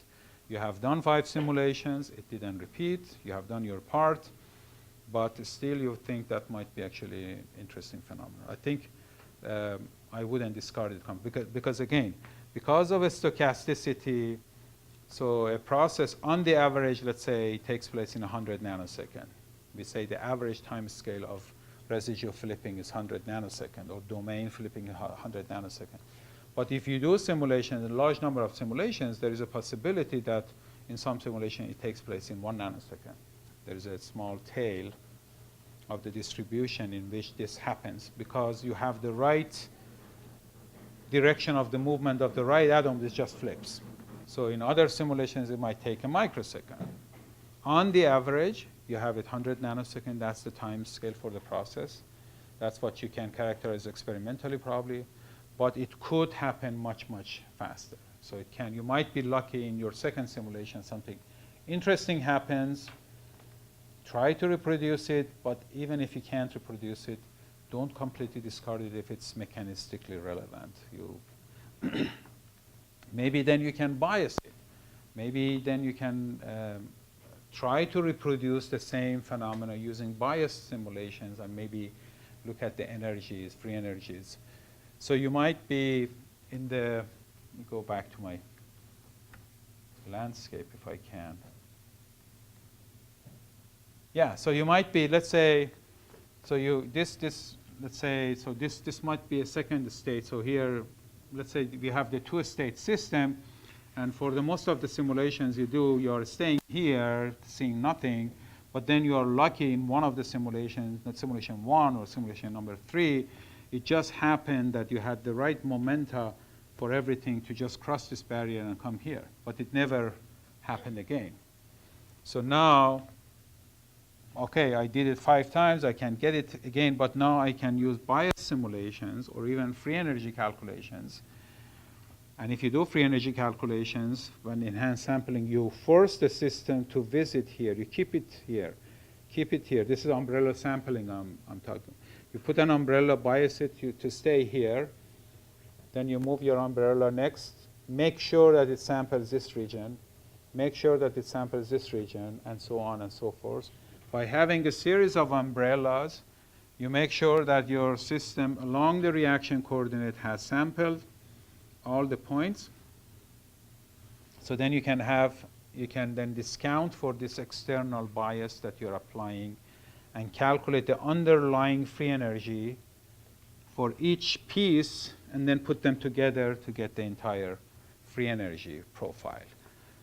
You have done 5 simulations, it didn't repeat, you have done your part, but still you think that might be actually an interesting phenomenon. I think I wouldn't discard it because again, because of a stochasticity, so a process on the average, let's say, takes place in 100 nanoseconds. We say the average time scale of residual flipping is 100 nanoseconds, or domain flipping 100 nanoseconds. But if you do simulations, a large number of simulations, there is a possibility that in some simulation it takes place in 1 nanosecond. There is a small tail of the distribution in which this happens because you have the right direction of the movement of the right atom, this just flips. So in other simulations, it might take a microsecond. On the average, you have it 100 nanoseconds. That's the time scale for the process. That's what you can characterize experimentally probably. But it could happen much, much faster. So it can. You might be lucky in your second simulation, something interesting happens. Try to reproduce it, but even if you can't reproduce it, don't completely discard it if it's mechanistically relevant. Maybe then you can bias it. Maybe then you can try to reproduce the same phenomena using biased simulations and maybe look at the energies, free energies. So you might be in the, let me go back to my landscape if I can. Yeah, so you might be, let's say, so this might be a second state. So here, let's say we have the 2-state system, and for the most of the simulations you do, you're staying here, seeing nothing, but then you are lucky in one of the simulations, not simulation 1 or simulation number 3, it just happened that you had the right momenta for everything to just cross this barrier and come here, but it never happened again. So now, okay, I did it 5 times, I can get it again, but now I can use bias simulations or even free energy calculations. And if you do free energy calculations, when enhanced sampling, you force the system to visit here. You keep it here. Keep it here. This is umbrella sampling I'm talking. You put an umbrella, bias it to stay here. Then you move your umbrella next. Make sure that it samples this region. Make sure that it samples this region, and so on and so forth. By having a series of umbrellas, you make sure that your system along the reaction coordinate has sampled all the points. So then you can have you can then discount for this external bias that you're applying and calculate the underlying free energy for each piece and then put them together to get the entire free energy profile.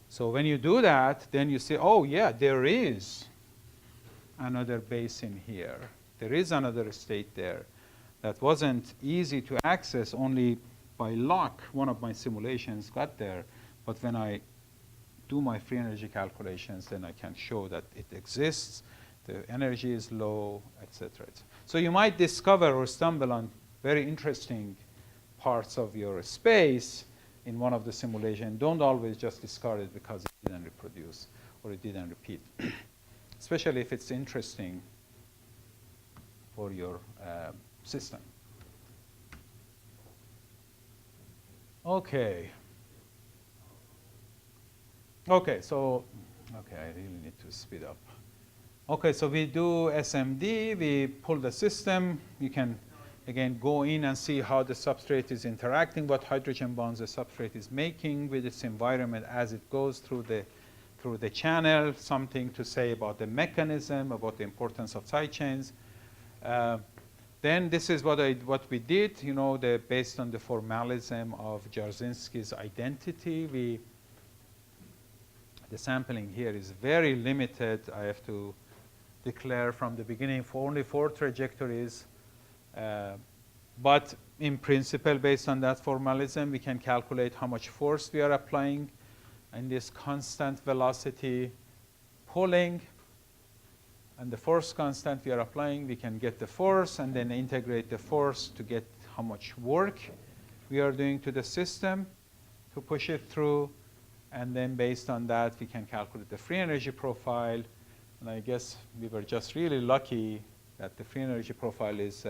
So when you do that, then you say, oh yeah, there is another basin here. There is another state there that wasn't easy to access. Only by luck, one of my simulations got there. But when I do my free energy calculations, then I can show that it exists, the energy is low, etc. So you might discover or stumble on very interesting parts of your space in one of the simulations. Don't always just discard it because it didn't reproduce or it didn't repeat, especially if it's interesting for your system. Okay. Okay, so, okay, I really need to speed up. Okay, so we do SMD, we pull the system. You can, again, go in and see how the substrate is interacting, what hydrogen bonds the substrate is making with its environment as it goes through the channel, something to say about the mechanism, about the importance of sidechains. Then this is what we did, you know, based on the formalism of Jarzynski's identity. The sampling here is very limited. I have to declare from the beginning for only 4 trajectories. But in principle, based on that formalism, we can calculate how much force we are applying in this constant velocity pulling. And the force constant we are applying, we can get the force and then integrate the force to get how much work we are doing to the system to push it through. And then based on that, we can calculate the free energy profile. And I guess we were just really lucky that the free energy profile is,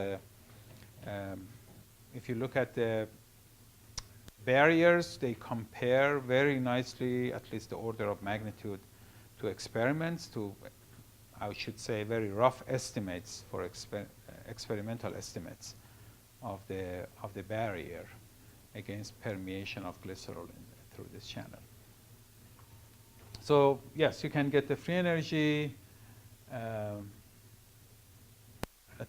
if you look at the barriers, they compare very nicely, at least the order of magnitude, to experiments, to, I should say, very rough estimates for experimental estimates of the barrier against permeation of glycerol through this channel. So yes, you can get the free energy. Let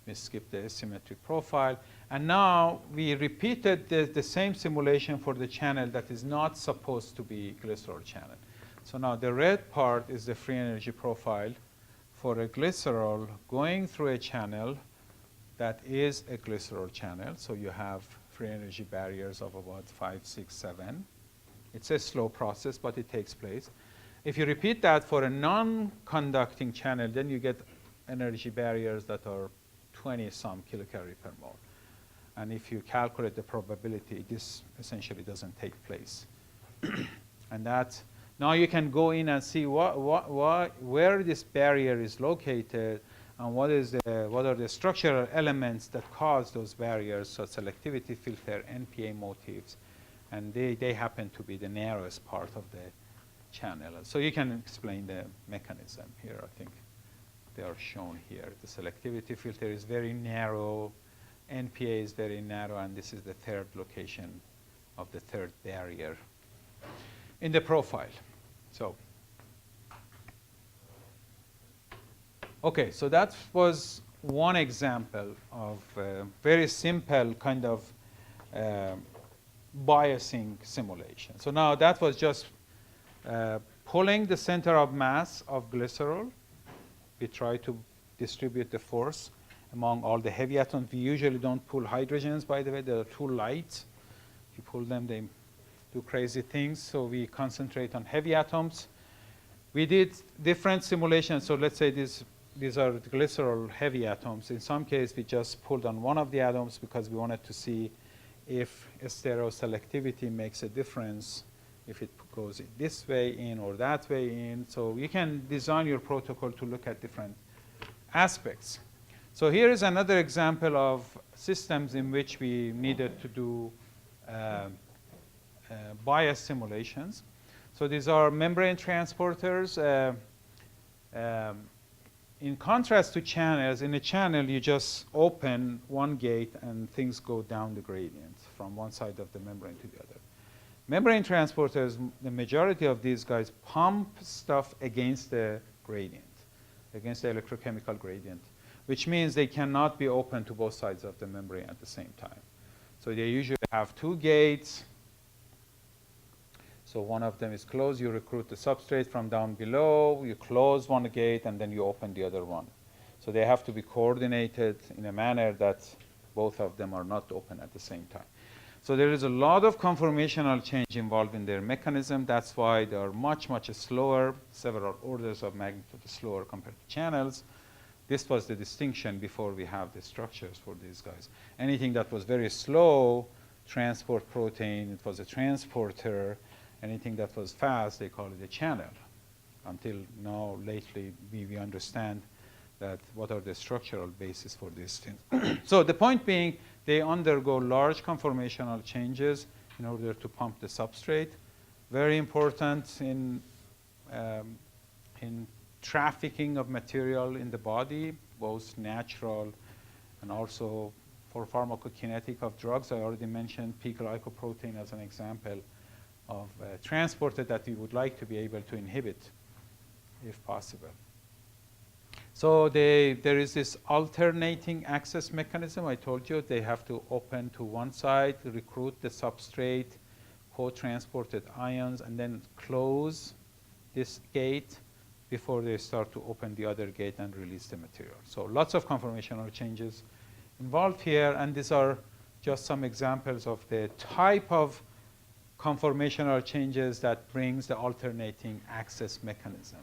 me skip the asymmetric profile. And now we repeated the same simulation for the channel that is not supposed to be glycerol channel. So now the red part is the free energy profile for a glycerol going through a channel that is a glycerol channel. So you have free energy barriers of about 5, 6, 7. It's a slow process, but it takes place. If you repeat that for a non-conducting channel, then you get energy barriers that are 20-some kilocalorie per mole. And if you calculate the probability, this essentially doesn't take place. And that, now you can go in and see where this barrier is located and what are the structural elements that cause those barriers, so selectivity filter, NPA motifs, and they happen to be the narrowest part of the channel. So you can explain the mechanism here. I think they are shown here. The selectivity filter is very narrow, NPA is very narrow, and this is the third location of the third barrier in the profile. So, okay, so that was one example of a very simple kind of biasing simulation. So now that was just pulling the center of mass of glycerol. We try to distribute the force among all the heavy atoms. We usually don't pull hydrogens, by the way. They are too light. If you pull them, they do crazy things. So we concentrate on heavy atoms. We did different simulations. So let's say these are the glycerol heavy atoms. In some case, we just pulled on one of the atoms because we wanted to see if stereoselectivity makes a difference, if it goes this way in or that way in. So you can design your protocol to look at different aspects. So here is another example of systems in which we needed to do bias simulations. So these are membrane transporters. In contrast to channels, in a channel you just open one gate and things go down the gradient from one side of the membrane to the other. Membrane transporters, the majority of these guys pump stuff against the gradient, against the electrochemical gradient, which means they cannot be open to both sides of the membrane at the same time. So they usually have two gates. So one of them is closed. You recruit the substrate from down below. You close one gate, and then you open the other one. So they have to be coordinated in a manner that both of them are not open at the same time. So there is a lot of conformational change involved in their mechanism. That's why they are much, much slower, several orders of magnitude slower compared to channels. This was the distinction before we have the structures for these guys. Anything that was very slow, transport protein, it was a transporter. Anything that was fast, they call it a channel. Until now, lately, we understand that what are the structural basis for these things. So the point being, they undergo large conformational changes in order to pump the substrate. Very important in trafficking of material in the body, both natural and also for pharmacokinetic of drugs. I already mentioned P-glycoprotein as an example of transporter that we would like to be able to inhibit if possible. So there is this alternating access mechanism. I told you they have to open to one side, recruit the substrate, co-transported ions, and then close this gate before they start to open the other gate and release the material. So lots of conformational changes involved here, and these are just some examples of the type of conformational changes that brings the alternating access mechanism.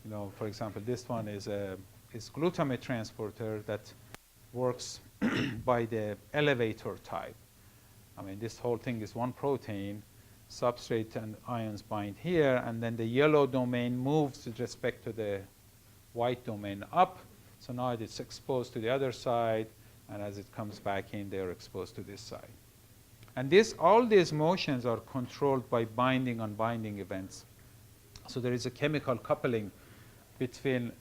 You know, for example, this one is glutamate transporter that works by the elevator type. I mean, this whole thing is one protein, substrate and ions bind here, and then the yellow domain moves with respect to the white domain up. So now it's exposed to the other side, and as it comes back in, they're exposed to this side. And all these motions are controlled by binding unbinding events. So there is a chemical coupling between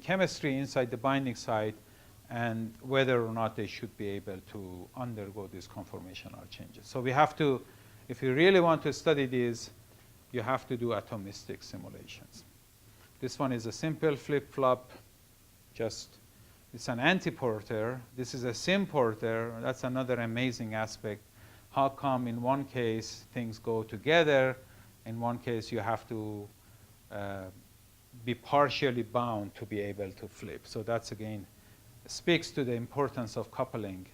chemistry inside the binding site and whether or not they should be able to undergo these conformational changes. So we have to, if you really want to study these, you have to do atomistic simulations. This one is a simple flip-flop, it's an antiporter. This is a symporter. That's another amazing aspect. How come in one case things go together, in one case you have to be partially bound to be able to flip. So that's again speaks to the importance of coupling,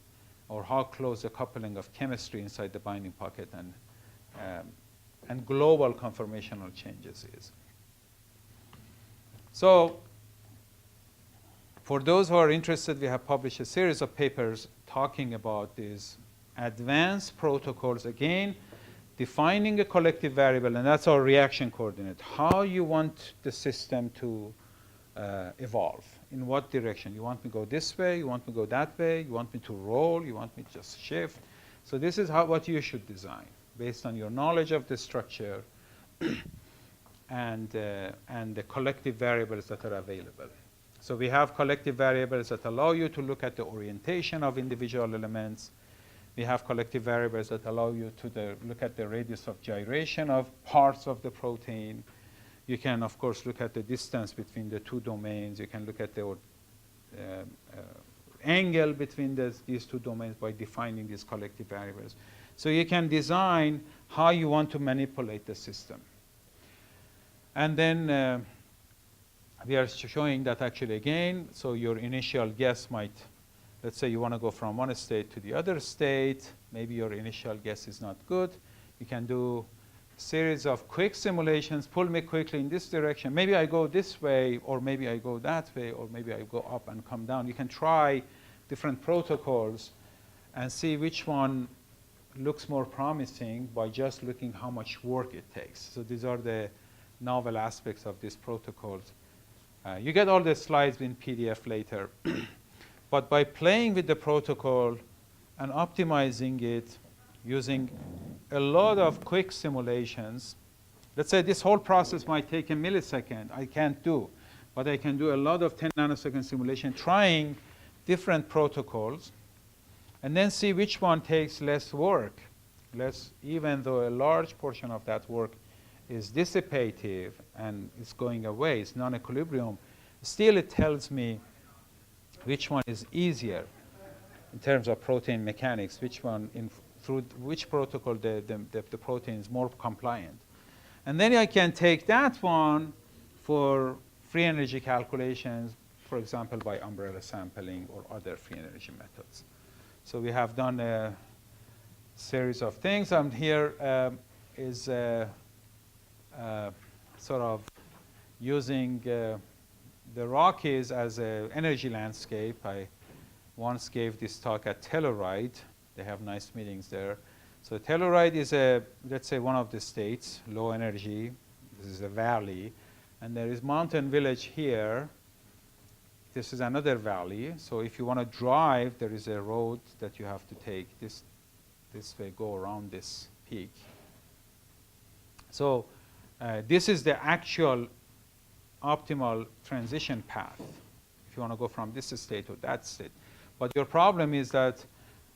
or how close the coupling of chemistry inside the binding pocket and global conformational changes is. So for those who are interested, we have published a series of papers talking about these advanced protocols, again, defining a collective variable, and that's our reaction coordinate. How you want the system to evolve, in what direction. You want me to go this way, you want me to go that way, you want me to roll, you want me to just shift. So this is what you should design, based on your knowledge of the structure and the collective variables that are available. So we have collective variables that allow you to look at the orientation of individual elements. We have collective variables that allow you to look at the radius of gyration of parts of the protein. You can, of course, look at the distance between the two domains. You can look at the angle between these two domains by defining these collective variables. So you can design how you want to manipulate the system. And then we are showing that actually again, so your initial guess might, let's say you want to go from one state to the other state. Maybe your initial guess is not good. You can do a series of quick simulations. Pull me quickly in this direction. Maybe I go this way, or maybe I go that way, or maybe I go up and come down. You can try different protocols and see which one looks more promising by just looking how much work it takes. So these are the novel aspects of these protocols. You get all the slides in PDF later. But by playing with the protocol and optimizing it using a lot of quick simulations, let's say this whole process might take a millisecond. I can't do, but I can do a lot of 10 nanosecond simulation, trying different protocols, and then see which one takes less work even though a large portion of that work is dissipative and it's going away, it's non-equilibrium, still it tells me which one is easier in terms of protein mechanics, which one, through which protocol the protein is more compliant. And then I can take that one for free energy calculations, for example, by umbrella sampling or other free energy methods. So we have done a series of things. Here is sort of using the Rockies as an energy landscape. I once gave this talk at Telluride. They have nice meetings there. So Telluride is let's say, one of the states, low energy. This is a valley. And there is mountain village here. This is another valley. So if you want to drive, there is a road that you have to take this way, go around this peak. So this is the actual optimal transition path if you want to go from this state to that state. But your problem is that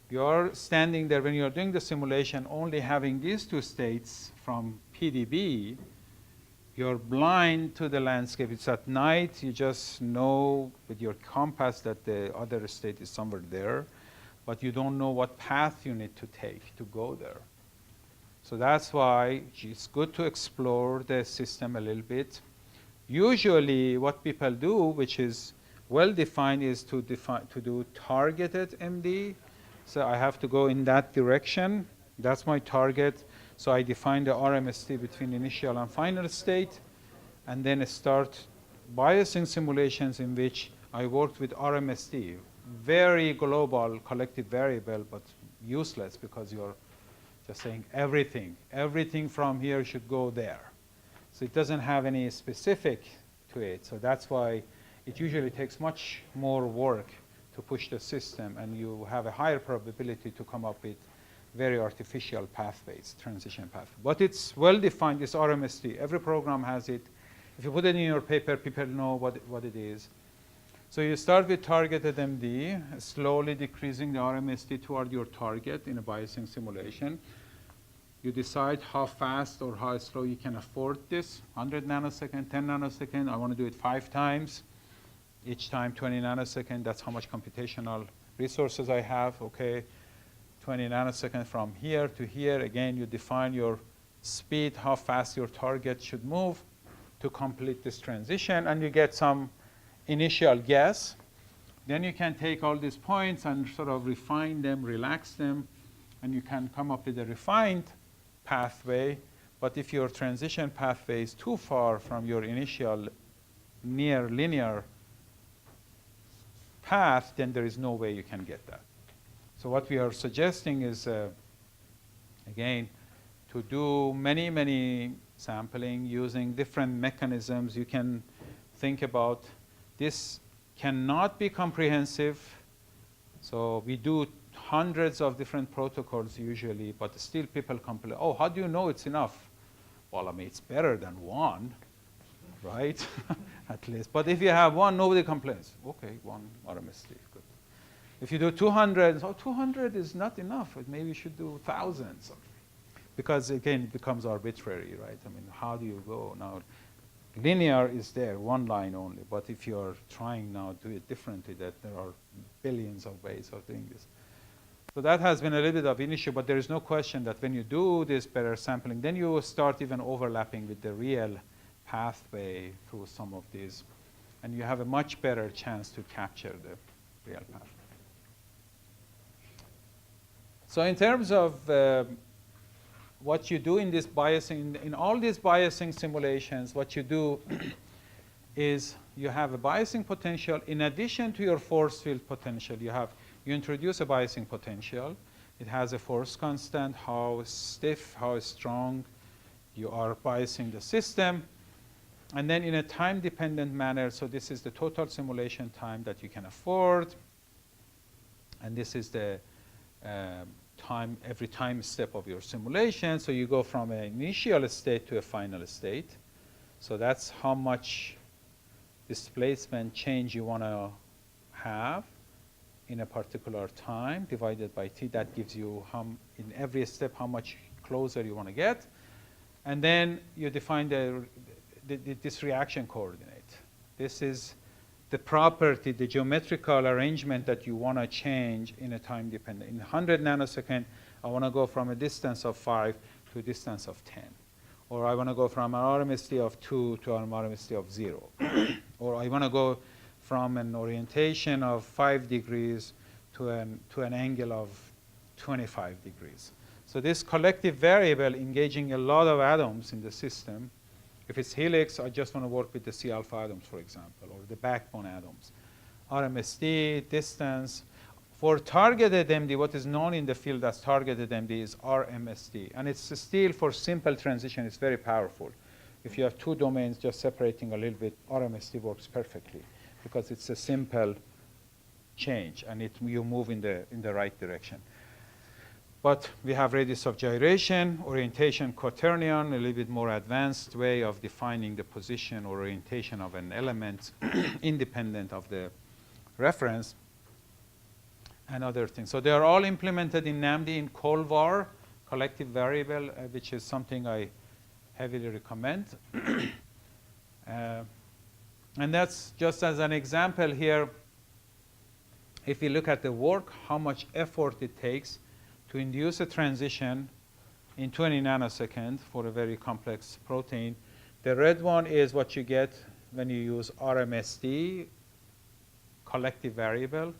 you're standing there when you're doing the simulation only having these two states from PDB. You're blind to the landscape. It's at night. You just know with your compass that the other state is somewhere there, but you don't know what path you need to take to go there. So that's why it's good to explore the system a little bit. Usually what people do, which is well-defined, is to do targeted MD. So I have to go in that direction. That's my target. So I define the RMSD between initial and final state, and then start biasing simulations in which I worked with RMSD. Very global collective variable, but useless because you're just saying everything from here should go there. So it doesn't have any specific to it. So that's why it usually takes much more work to push the system, and you have a higher probability to come up with very artificial pathways, transition pathways. But it's well-defined, this RMSD. Every program has it. If you put it in your paper, people know what it is. So you start with targeted MD, slowly decreasing the RMSD toward your target in a biasing simulation. You decide how fast or how slow you can afford this, 100 nanosecond, 10 nanosecond. I want to do it 5 times. Each time 20 nanosecond, that's how much computational resources I have, okay. 20 nanoseconds from here to here. Again, you define your speed, how fast your target should move to complete this transition, and you get some initial guess. Then you can take all these points and sort of refine them, relax them, and you can come up with a refined pathway. But if your transition pathway is too far from your initial near linear path, then there is no way you can get that. So what we are suggesting is, again, to do many sampling using different mechanisms. You can think about this cannot be comprehensive. So we do hundreds of different protocols usually, but still people complain, oh, how do you know it's enough? Well, I mean, it's better than one, right? At least. But if you have one, nobody complains. Okay, one RMSD, good. If you do 200, oh, 200 is not enough. Maybe you should do thousands. Because again, it becomes arbitrary, right? I mean, how do you go now? Linear is there, one line only. But if you're trying now to do it differently, that there are billions of ways of doing this. So that has been a little bit of an issue, but there is no question that when you do this better sampling, then you will start even overlapping with the real pathway through some of these, and you have a much better chance to capture the real pathway. So in terms of what you do in this biasing, in all these biasing simulations, what you do is you have a biasing potential. In addition to your force field potential, you introduce a biasing potential. It has a force constant, how stiff, how strong you are biasing the system. And then in a time-dependent manner, so this is the total simulation time that you can afford. And this is the time, every time step of your simulation. So you go from an initial state to a final state. So that's how much displacement change you want to have in a particular time divided by t. That gives you in every step how much closer you want to get. And then you define this reaction coordinate. This is the property, the geometrical arrangement that you want to change in a time dependent. In 100 nanosecond, I want to go from a distance of 5 to a distance of 10. Or I want to go from an RMSD of 2 to an RMSD of 0. Or I want to go from an orientation of 5 degrees to an angle of 25 degrees. So this collective variable engaging a lot of atoms in the system. If it's helix, I just want to work with the C alpha atoms, for example, or the backbone atoms. RMSD, distance. For targeted MD, what is known in the field as targeted MD is RMSD. And it's still for simple transition, it's very powerful. If you have two domains just separating a little bit, RMSD works perfectly because it's a simple change and you move in the right direction. But we have radius of gyration, orientation quaternion, a little bit more advanced way of defining the position or orientation of an element independent of the reference, and other things. So they are all implemented in NAMD in COLVAR, collective variable, which is something I heavily recommend. And that's just as an example here. If you look at the work, how much effort it takes to induce a transition in 20 nanoseconds for a very complex protein. The red one is what you get when you use RMSD, collective variable.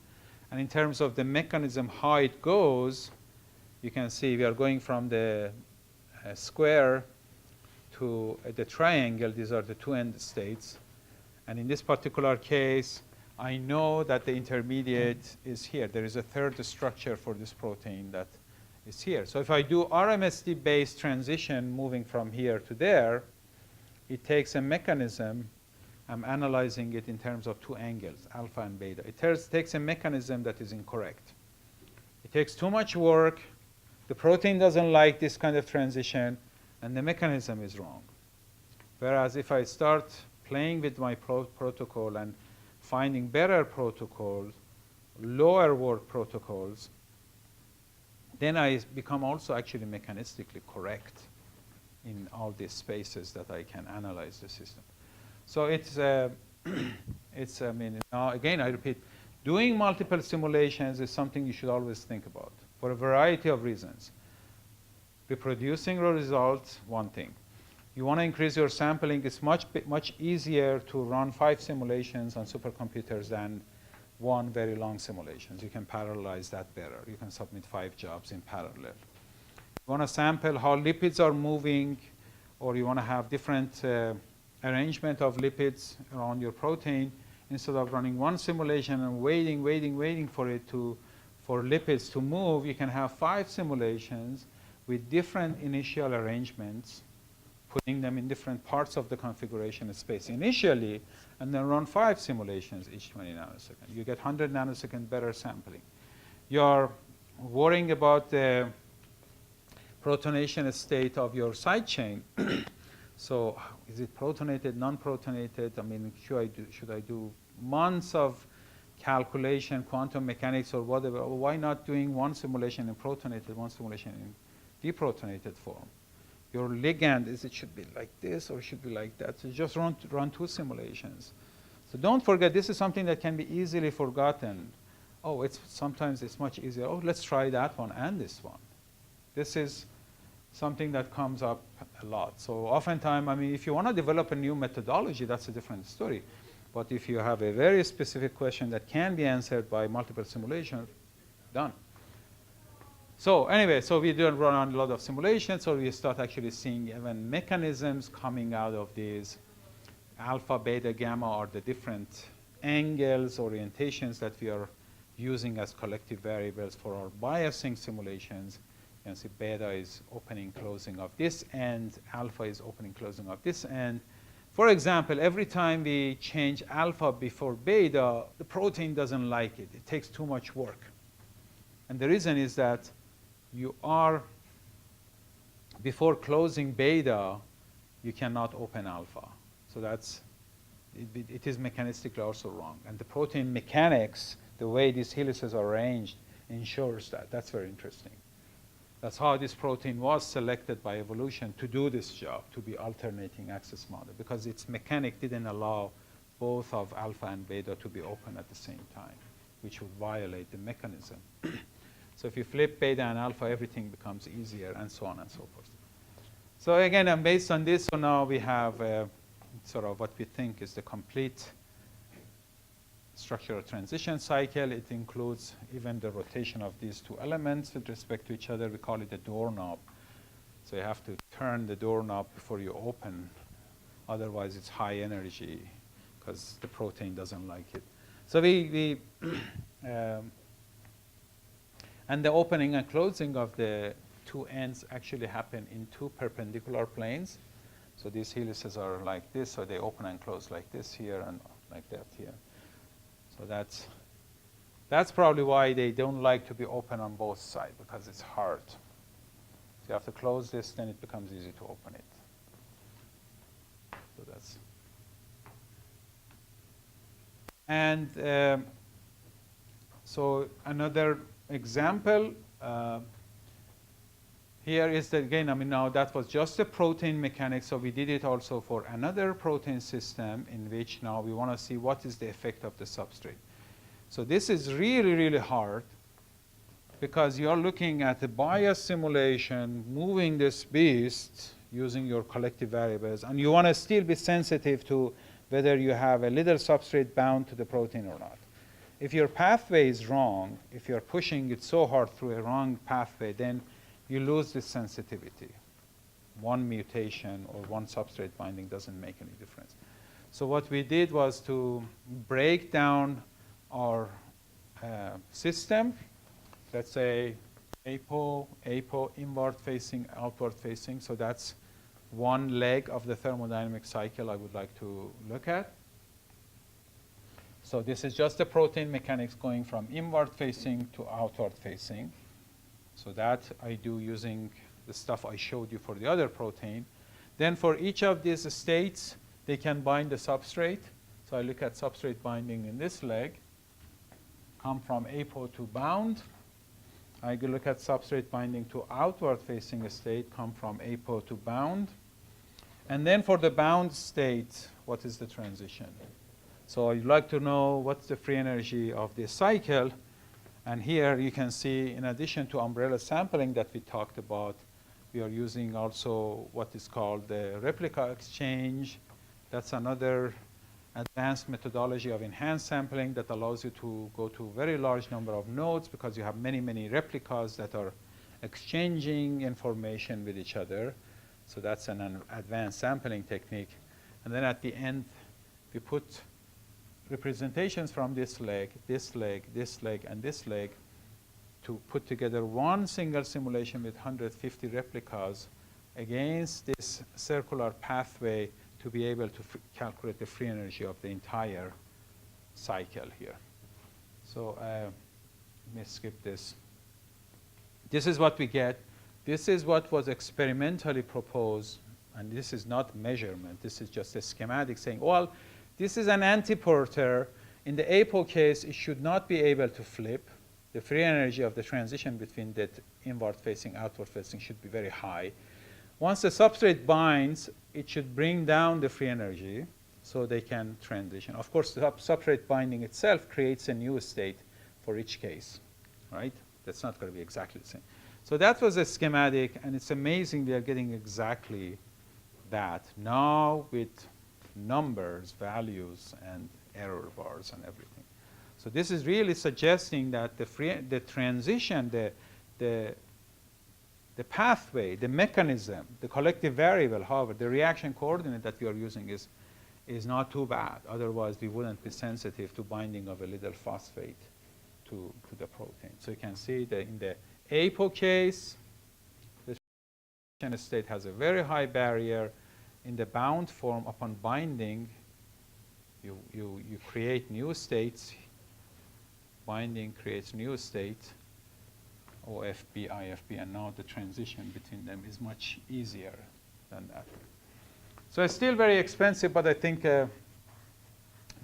And in terms of the mechanism, how it goes, you can see we are going from the square to the triangle. These are the two end states. And in this particular case, I know that the intermediate is here. There is a third structure for this protein that is here. So if I do RMSD-based transition moving from here to there, it takes a mechanism. I'm analyzing it in terms of two angles, alpha and beta. It takes a mechanism that is incorrect. It takes too much work. The protein doesn't like this kind of transition, and the mechanism is wrong. Whereas if I start playing with my protocol and finding better protocols, lower work protocols, then I become also actually mechanistically correct in all these spaces that I can analyze the system. So it's I mean, now again, I repeat, doing multiple simulations is something you should always think about for a variety of reasons. Reproducing the results, one thing. You want to increase your sampling, it's much easier to run 5 simulations on supercomputers than one very long simulation. You can parallelize that better. You can submit 5 jobs in parallel. You want to sample how lipids are moving, or you want to have different arrangement of lipids around your protein. Instead of running one simulation and waiting for lipids to move, you can have 5 simulations with different initial arrangements, putting them in different parts of the configuration space initially, and then run 5 simulations each 20 nanoseconds. You get 100 nanosecond better sampling. You're worrying about the protonation state of your sidechain. So is it protonated, non-protonated? I mean, should I do months of calculation, quantum mechanics, or whatever? Why not doing one simulation in protonated, one simulation in deprotonated form? Your ligand, it should be like this or it should be like that. So just run 2 simulations. So don't forget, this is something that can be easily forgotten. Oh, sometimes it's much easier. Oh, let's try that one and this one. This is something that comes up a lot. So oftentimes, I mean, if you want to develop a new methodology, that's a different story. But if you have a very specific question that can be answered by multiple simulations, done. So anyway, so we do run a lot of simulations, so we start actually seeing even mechanisms coming out of these alpha, beta, gamma are the different angles, orientations that we are using as collective variables for our biasing simulations. You can see beta is opening, closing of this end, alpha is opening, closing of this end. For example, every time we change alpha before beta, the protein doesn't like it. It takes too much work. And the reason is that you are, before closing beta, you cannot open alpha. So it is mechanistically also wrong. And the protein mechanics, the way these helices are arranged ensures that. That's very interesting. That's how this protein was selected by evolution to do this job, to be alternating access model, because its mechanic didn't allow both of alpha and beta to be open at the same time, which would violate the mechanism. So if you flip beta and alpha, everything becomes easier, and so on and so forth. So again, and based on this, so now we have sort of what we think is the complete structural transition cycle. It includes even the rotation of these two elements with respect to each other. We call it a doorknob. So you have to turn the doorknob before you open. Otherwise, it's high energy because the protein doesn't like it. So and the opening and closing of the two ends actually happen in two perpendicular planes. So these helices are like this, so they open and close like this here and like that here. So that's probably why they don't like to be open on both sides, because it's hard. So you have to close this, then it becomes easy to open it. So that's. And so another example here is that, again, I mean, now that was just a protein mechanics, so we did it also for another protein system in which now we want to see what is the effect of the substrate. So this is really, really hard because you're looking at the bias simulation, moving this beast using your collective variables, and you want to still be sensitive to whether you have a little substrate bound to the protein or not. If your pathway is wrong, if you're pushing it so hard through a wrong pathway, then you lose this sensitivity. One mutation or one substrate binding doesn't make any difference. So what we did was to break down our system. Let's say apo, inward facing, outward facing. So that's one leg of the thermodynamic cycle I would like to look at. So this is just the protein mechanics going from inward facing to outward facing. So that I do using the stuff I showed you for the other protein. Then for each of these states, they can bind the substrate. So I look at substrate binding in this leg, come from apo to bound. I look at substrate binding to outward facing state, come from apo to bound. And then for the bound state, what is the transition? So I'd like to know what's the free energy of this cycle. And here you can see, in addition to umbrella sampling that we talked about, we are using also what is called the replica exchange. That's another advanced methodology of enhanced sampling that allows you to go to a very large number of nodes because you have many, many replicas that are exchanging information with each other. So that's an advanced sampling technique. And then at the end, we put representations from this leg, this leg, this leg, and this leg to put together one single simulation with 150 replicas against this circular pathway to be able to calculate the free energy of the entire cycle here. So let me skip this. This is what we get. This is what was experimentally proposed, and this is not measurement. This is just a schematic saying, well, this is an antiporter. In the apo case, it should not be able to flip. The free energy of the transition between that inward facing, outward facing should be very high. Once the substrate binds, it should bring down the free energy so they can transition. Of course, the substrate binding itself creates a new state for each case, right? That's not going to be exactly the same. So that was a schematic, and it's amazing we are getting exactly that now with numbers, values, and error bars and everything. So this is really suggesting that the transition, the pathway, the mechanism, the collective variable, however, the reaction coordinate that we are using is not too bad. Otherwise, we wouldn't be sensitive to binding of a little phosphate to the protein. So you can see that in the apo case, the transition state has a very high barrier. In the bound form, upon binding, you create new states. Binding creates new states, OFB, IFB, and now the transition between them is much easier than that. So it's still very expensive, but I think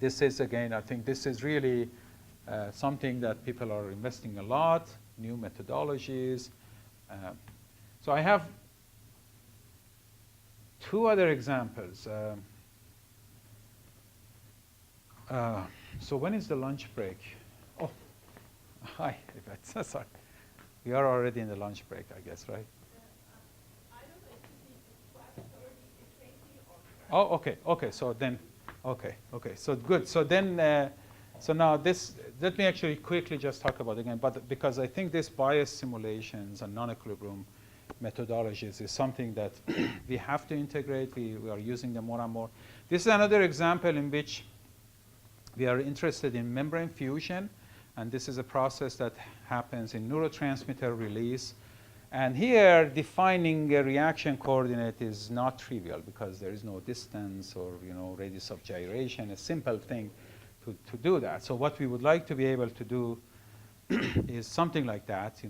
this is, again, I think this is really something that people are investing a lot, new methodologies. So I have two other examples. So when is the lunch break? Oh, hi, Yvette. Sorry. We are already in the lunch break, I guess, right? I don't know, it could be 12:30, 20, or Oh, okay, okay. So then, okay. So good. So then, so now this, let me actually quickly just talk about it again, but because I think this bias simulations and non-equilibrium methodologies is something that we have to integrate. We are using them more and more. This is another example in which we are interested in membrane fusion, and this is a process that happens in neurotransmitter release. And here, defining a reaction coordinate is not trivial because there is no distance or radius of gyration, a simple thing to do that. So what we would like to be able to do is something like that.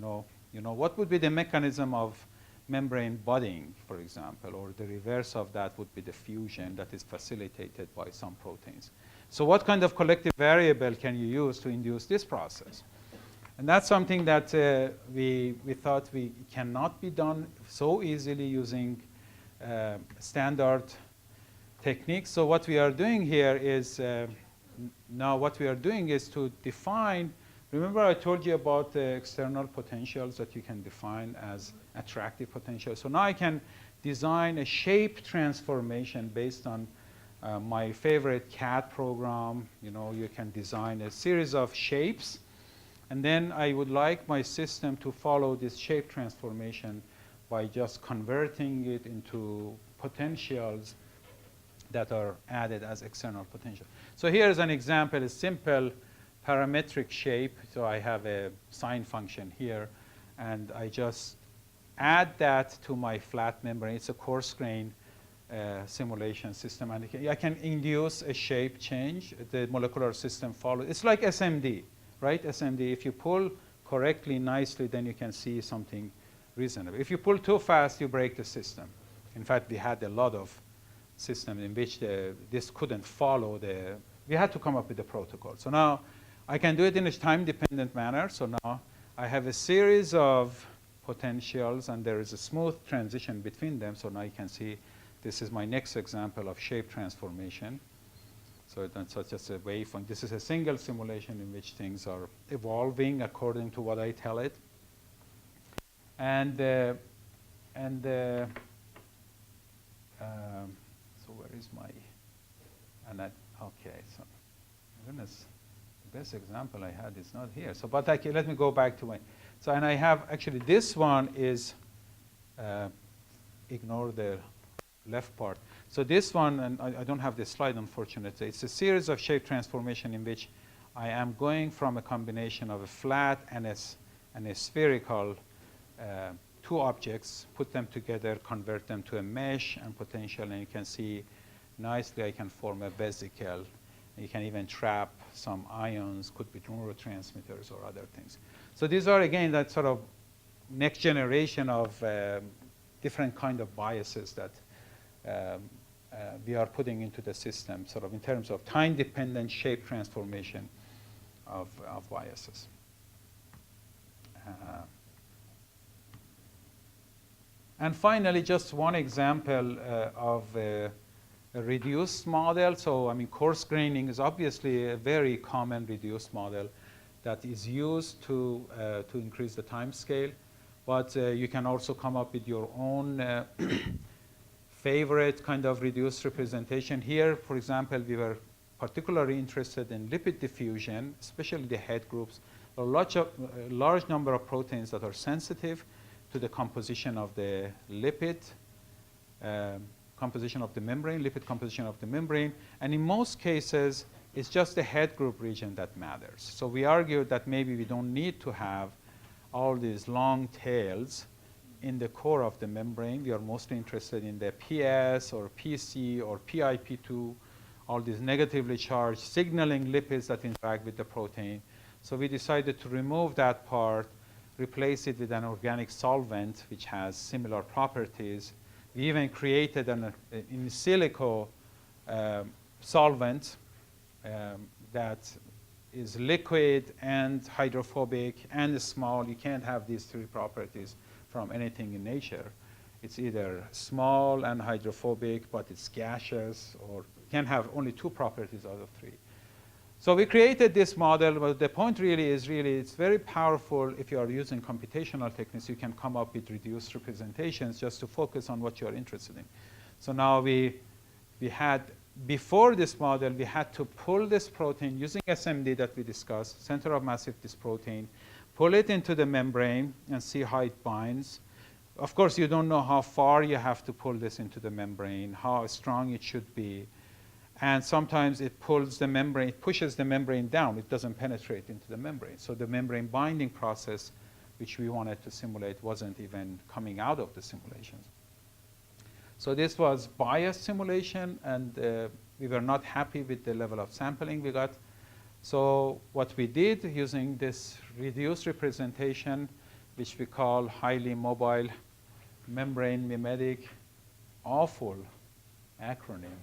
What would be the mechanism of membrane budding, for example, or the reverse of that would be the fusion that is facilitated by some proteins. So what kind of collective variable can you use to induce this process? And that's something that we thought we cannot be done so easily using standard techniques. So what we are doing here is, now what we are doing is to define, remember I told you about the external potentials that you can define as attractive potentials. So now I can design a shape transformation based on my favorite CAD program. You can design a series of shapes. And then I would like my system to follow this shape transformation by just converting it into potentials that are added as external potential. So here's an example, a simple parametric shape. So I have a sine function here, and I just add that to my flat membrane. It's a coarse grain simulation system, and I can induce a shape change. The molecular system follows. It's like SMD. Right, SMD, if you pull correctly, nicely, then you can see something reasonable. If you pull too fast, you break the system. In fact, we had a lot of systems in which this couldn't follow we had to come up with a protocol. So now I can do it in a time-dependent manner. So now I have a series of potentials, and there is a smooth transition between them. So now you can see this is my next example of shape transformation. So that's just a waveform. This is a single simulation in which things are evolving according to what I tell it. So where is my, okay, so goodness, the best example I had is not here. So, but let me go back to my, so, and I have actually, this one is, ignore the left part. So this one, and I don't have this slide, unfortunately. It's a series of shape transformation in which I am going from a combination of a flat and a spherical two objects, put them together, convert them to a mesh and potential, and you can see nicely I can form a vesicle. You can even trap some ions, could be neurotransmitters or other things. So these are, again, that sort of next generation of different kind of biases that we are putting into the system, sort of in terms of time-dependent shape transformation of biases. And finally, just one example of a reduced model. So, I mean, coarse graining is obviously a very common reduced model that is used to increase the time scale. But you can also come up with your own favorite kind of reduced representation. Here, for example, we were particularly interested in lipid diffusion, especially the head groups. A large number of proteins that are sensitive to the composition of the lipid, composition of the membrane, lipid composition of the membrane. And in most cases, it's just the head group region that matters. So we argued that maybe we don't need to have all these long tails in the core of the membrane. We are mostly interested in the PS or PC or PIP2, all these negatively charged signaling lipids that interact with the protein. So we decided to remove that part, replace it with an organic solvent which has similar properties. We even created an in silico solvent that is liquid and hydrophobic and small. You can't have these three properties from anything in nature. It's either small and hydrophobic, but it's gaseous, or can have only two properties out of three. So we created this model, but the point really is it's very powerful. If you are using computational techniques, you can come up with reduced representations just to focus on what you are interested in. So now we had, before this model, we had to pull this protein using SMD that we discussed, center of mass of this protein, pull it into the membrane and see how it binds. Of course, you don't know how far you have to pull this into the membrane, how strong it should be. And sometimes it pulls the membrane, it pushes the membrane down. It doesn't penetrate into the membrane. So the membrane binding process, which we wanted to simulate, wasn't even coming out of the simulations. So this was biased simulation, and we were not happy with the level of sampling we got. So what we did using this reduced representation, which we call highly mobile membrane mimetic, awful acronym,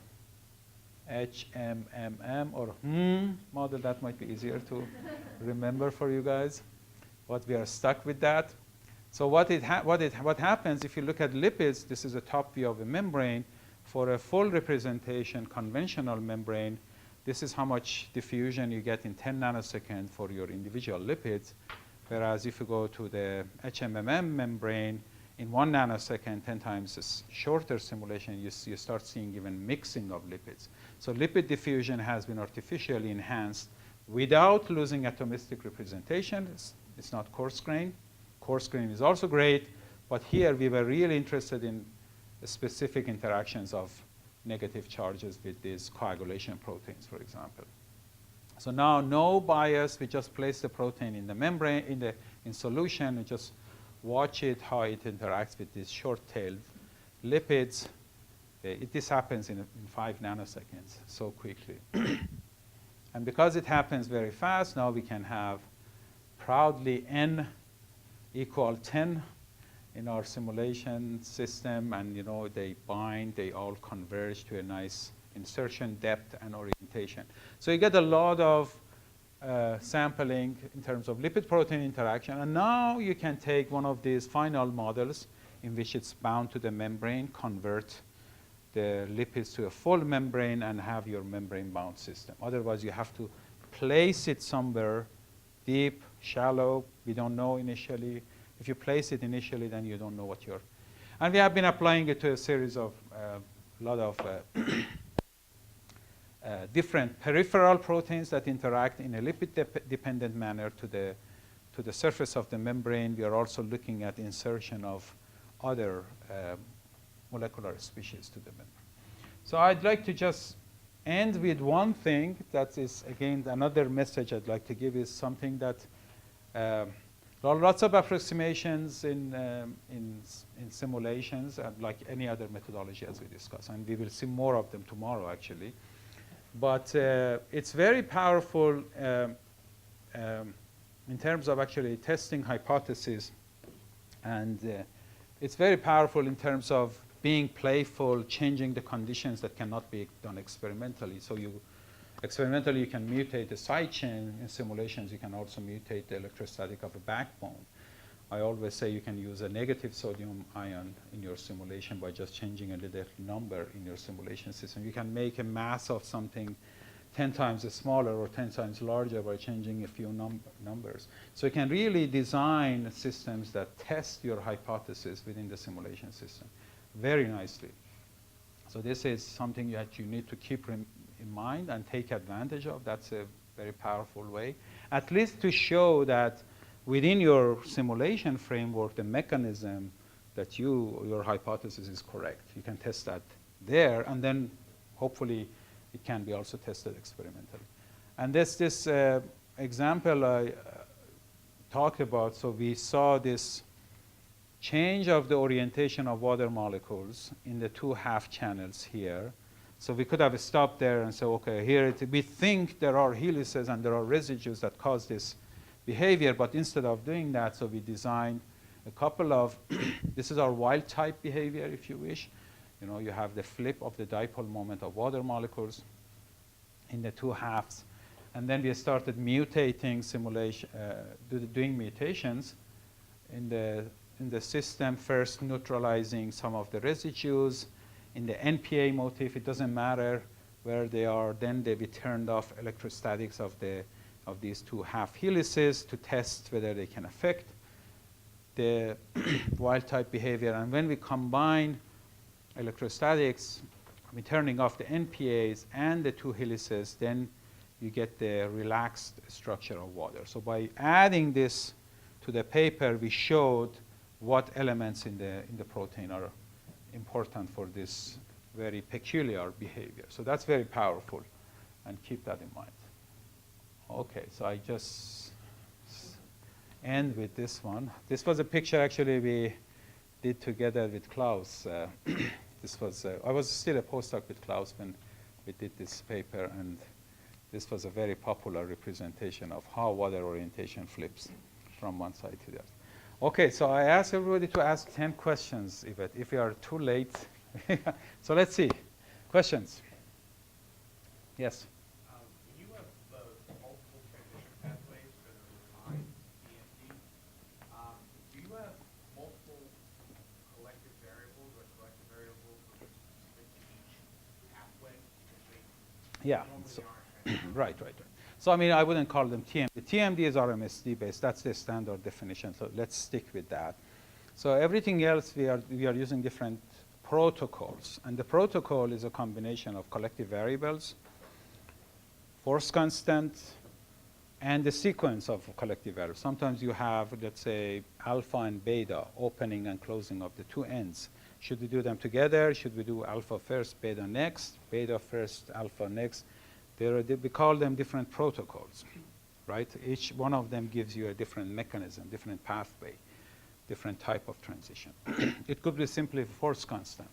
HMMM, or model. That might be easier to remember for you guys, but we are stuck with that. So what happens if you look at lipids, this is a top view of a membrane. For a full representation, conventional membrane, this is how much diffusion you get in 10 nanoseconds for your individual lipids. Whereas if you go to the HMMM membrane, in 1 nanosecond, 10 times this shorter simulation, you start seeing even mixing of lipids. So lipid diffusion has been artificially enhanced without losing atomistic representation. It's not coarse grain. Coarse grain is also great, but here we were really interested in the specific interactions of negative charges with these coagulation proteins, for example. So now no bias, we just place the protein in the membrane, in solution, and just watch it, how it interacts with these short-tailed lipids. This happens in 5 nanoseconds, so quickly. And because it happens very fast, now we can have proudly n equal 10 in our simulation system, and they bind, they all converge to a nice insertion depth and orientation. So you get a lot of sampling in terms of lipid-protein interaction. And now you can take one of these final models in which it's bound to the membrane, convert the lipids to a full membrane, and have your membrane-bound system. Otherwise, you have to place it somewhere deep, shallow. We don't know initially. If you place it initially, then you don't know what you're. And we have been applying it to a series of a lot of different peripheral proteins that interact in a lipid-dependent manner to the surface of the membrane. We are also looking at insertion of other molecular species to the membrane. So I'd like to just end with one thing that is, again, another message I'd like to give is something that lots of approximations in simulations, like any other methodology as we discuss. And we will see more of them tomorrow, actually. But it's very powerful in terms of actually testing hypotheses. And it's very powerful in terms of being playful, changing the conditions that cannot be done experimentally. So experimentally, you can mutate the sidechain. In simulations, you can also mutate the electrostatic of a backbone. I always say you can use a negative sodium ion in your simulation by just changing a little number in your simulation system. You can make a mass of something 10 times smaller or 10 times larger by changing a few numbers. So you can really design systems that test your hypothesis within the simulation system very nicely. So this is something that you need to keep in mind and take advantage of. That's a very powerful way, at least to show that within your simulation framework, the mechanism that your hypothesis is correct. You can test that there, and then hopefully it can be also tested experimentally. And this example I talked about, so we saw this change of the orientation of water molecules in the 2 half channels here. So we could have stopped there and said, okay, here we think there are helices and there are residues that cause this behavior, but instead of doing that, so we designed a couple of, this is our wild type behavior, if you wish. You have the flip of the dipole moment of water molecules in the 2 halves. And then we started mutating simulation, doing mutations in the system, first neutralizing some of the residues. In the NPA motif, it doesn't matter where they are. Then we turned off electrostatics of these two half helices to test whether they can affect the wild type behavior. And when we combine electrostatics, I mean, turning off the NPAs and the two helices, then you get the relaxed structure of water. So by adding this to the paper, we showed what elements in the protein are important for this very peculiar behavior. So that's very powerful, and keep that in mind. Okay, so I just end with this one. This was a picture actually we did together with Klaus. This was I was still a postdoc with Klaus when we did this paper, and this was a very popular representation of how water orientation flips from one side to the other. Okay, so I asked everybody to ask 10 questions, Yvette. If you are too late. So let's see. Questions? Yes? When you have multiple transition pathways that are defined, DMD, do you have multiple collective variables or collective variables which are specific to each pathway? Yeah. Normally So, aren't. right. So I mean, I wouldn't call them TMD. TMD is RMSD based. That's the standard definition. So let's stick with that. So everything else, we are using different protocols. And the protocol is a combination of collective variables, force constant, and the sequence of collective variables. Sometimes you have, let's say, alpha and beta, opening and closing of the two ends. Should we do them together? Should we do alpha first, beta next, beta first, alpha next? We call them different protocols, right? Each one of them gives you a different mechanism, different pathway, different type of transition. It could be simply force constant.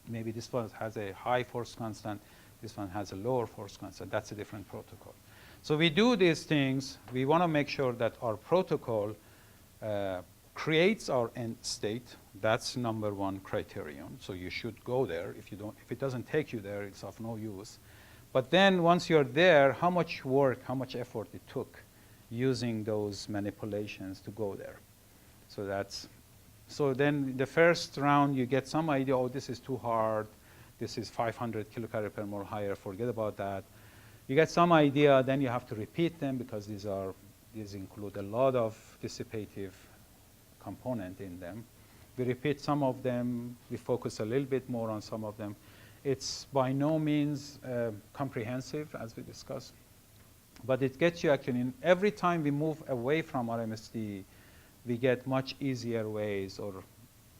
Maybe this one has a high force constant, this one has a lower force constant. That's a different protocol. So we do these things. We want to make sure that our protocol creates our end state. That's number one criterion. So you should go there. If it doesn't take you there, it's of no use. But then once you're there, how much work, how much effort it took using those manipulations to go there. So then the first round you get some idea, oh, this is too hard, this is 500 kilocalorie per mole higher, forget about that. You get some idea, then you have to repeat them because these include a lot of dissipative component in them. We repeat some of them, we focus a little bit more on some of them. It's by no means comprehensive, as we discussed, but it gets you actually, every time we move away from RMSD, we get much easier ways or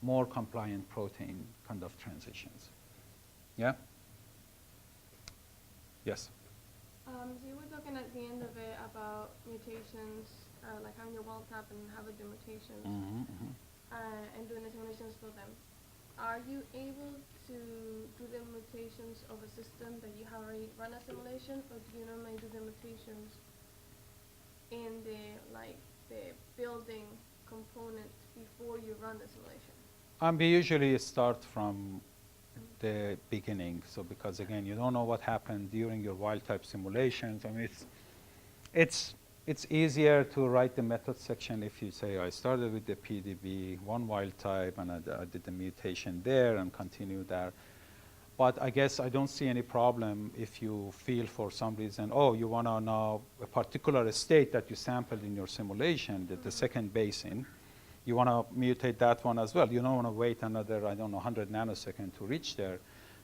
more compliant protein kind of transitions. Yeah? Yes? So you were talking at the end of it about mutations, like having your wild type and having the mutations, and doing the simulations for them. Are you able to do the mutations of a system that you have already run a simulation, or do you normally do the mutations in the building component before you run the simulation? We usually start from the beginning. So because again, you don't know what happened during your wild type simulations. I mean, it's easier to write the method section if you say, I started with the PDB, one wild type, and I did the mutation there and continued there. But I guess I don't see any problem if you feel for some reason, oh, you want to know a particular state that you sampled in your simulation, the second basin. You want to mutate that one as well. You don't want to wait another, 100 nanoseconds to reach there.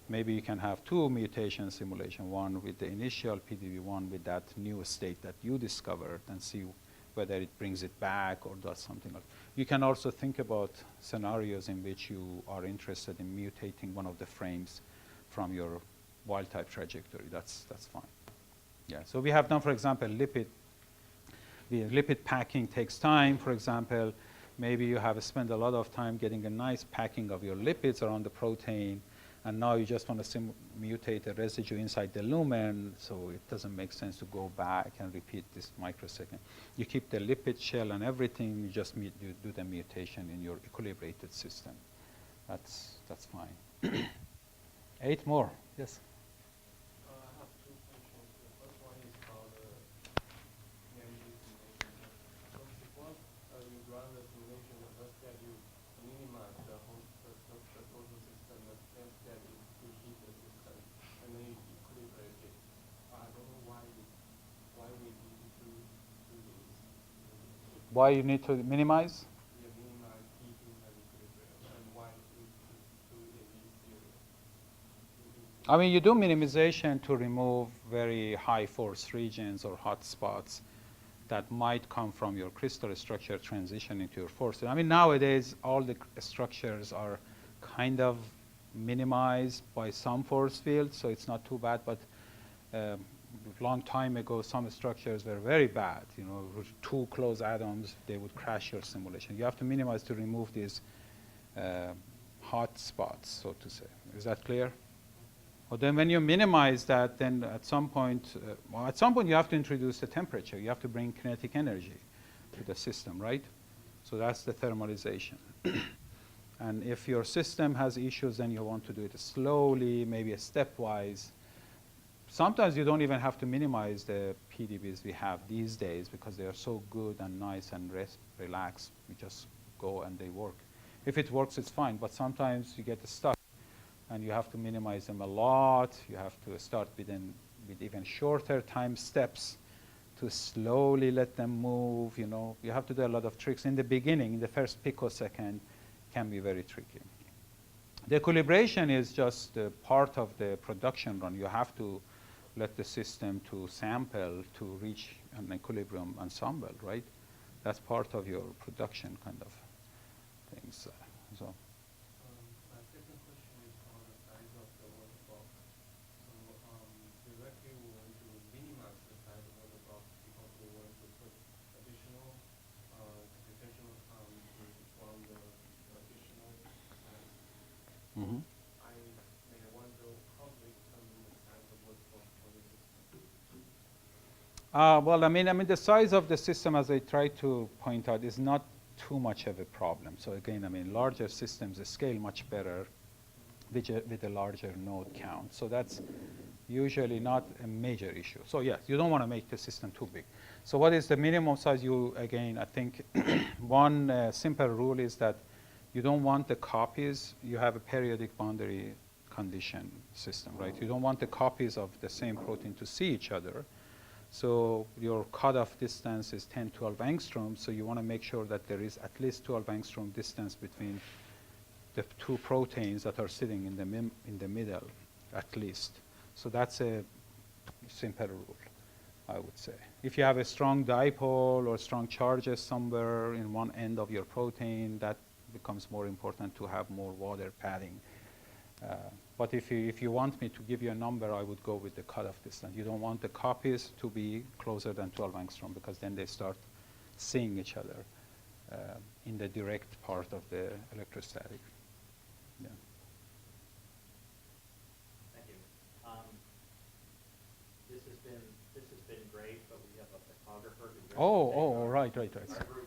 Maybe you can have two mutation simulation, one with the initial PDB, one with that new state that you discovered, and see whether it brings it back or does something else. You can also think about scenarios in which you are interested in mutating one of the frames from your wild type trajectory. That's fine. Yeah. So we have done, for example, lipid packing takes time. For example, maybe you have spent a lot of time getting a nice packing of your lipids around the protein, and now you just want to mutate a residue inside the lumen, so it doesn't make sense to go back and repeat this microsecond. You keep the lipid shell and everything, you just you do the mutation in your equilibrated system. That's fine. 8 more, yes? I have two questions. The first one is about Why you need to minimize? Yeah, minimize heating and equilibrium, and why we do in these theories. I mean, you do minimization to remove very high force regions or hot spots that might come from your crystal structure transitioning to your force. I mean, nowadays, all the structures are kind of minimized by some force field, so it's not too bad. But a long time ago, some structures were very bad. You know, two close atoms, they would crash your simulation. You have to minimize to remove these hot spots, so to say. Is that clear? Well, then when you minimize that, then at some point you have to introduce the temperature. You have to bring kinetic energy to the system, right? So that's the thermalization. And if your system has issues, then you want to do it slowly, maybe a stepwise. Sometimes you don't even have to minimize the PDBs we have these days because they are so good and nice and relaxed. We just go and they work. If it works, it's fine. But sometimes you get stuck, and you have to minimize them a lot. You have to start with even shorter time steps to slowly let them move. You know, you have to do a lot of tricks. In the beginning, in the first picosecond, can be very tricky. The equilibration is just part of the production run. You have to let the system to sample to reach an equilibrium ensemble, right? That's part of your production kind of things. So. My second question is on the size of the water box. So directly we want to minimize the size of the water box because we want to put additional computational time to perform the additional tasks. Mm-hmm. I may wonder how do we determine the size of water box for the system? Well, I mean, the size of the system, as I tried to point out, is not too much of a problem. So again, I mean, larger systems scale much better with a larger node count. So that's usually not a major issue. So yes, you don't want to make the system too big. So what is the minimum size? Again, I think one simple rule is that you don't want the copies. You have a periodic boundary condition system, right? You don't want the copies of the same protein to see each other. So your cutoff distance is 10, 12 angstroms. So you want to make sure that there is at least 12 angstrom distance between the two proteins that are sitting in the middle, at least. So that's a simple rule, I would say. If you have a strong dipole or strong charges somewhere in one end of your protein, that becomes more important to have more water padding. But if you want me to give you a number, I would go with the cutoff distance. You don't want the copies to be closer than 12 angstrom because then they start seeing each other in the direct part of the electrostatic. Yeah. Thank you. This has been great, but we have a photographer who Oh, right. our group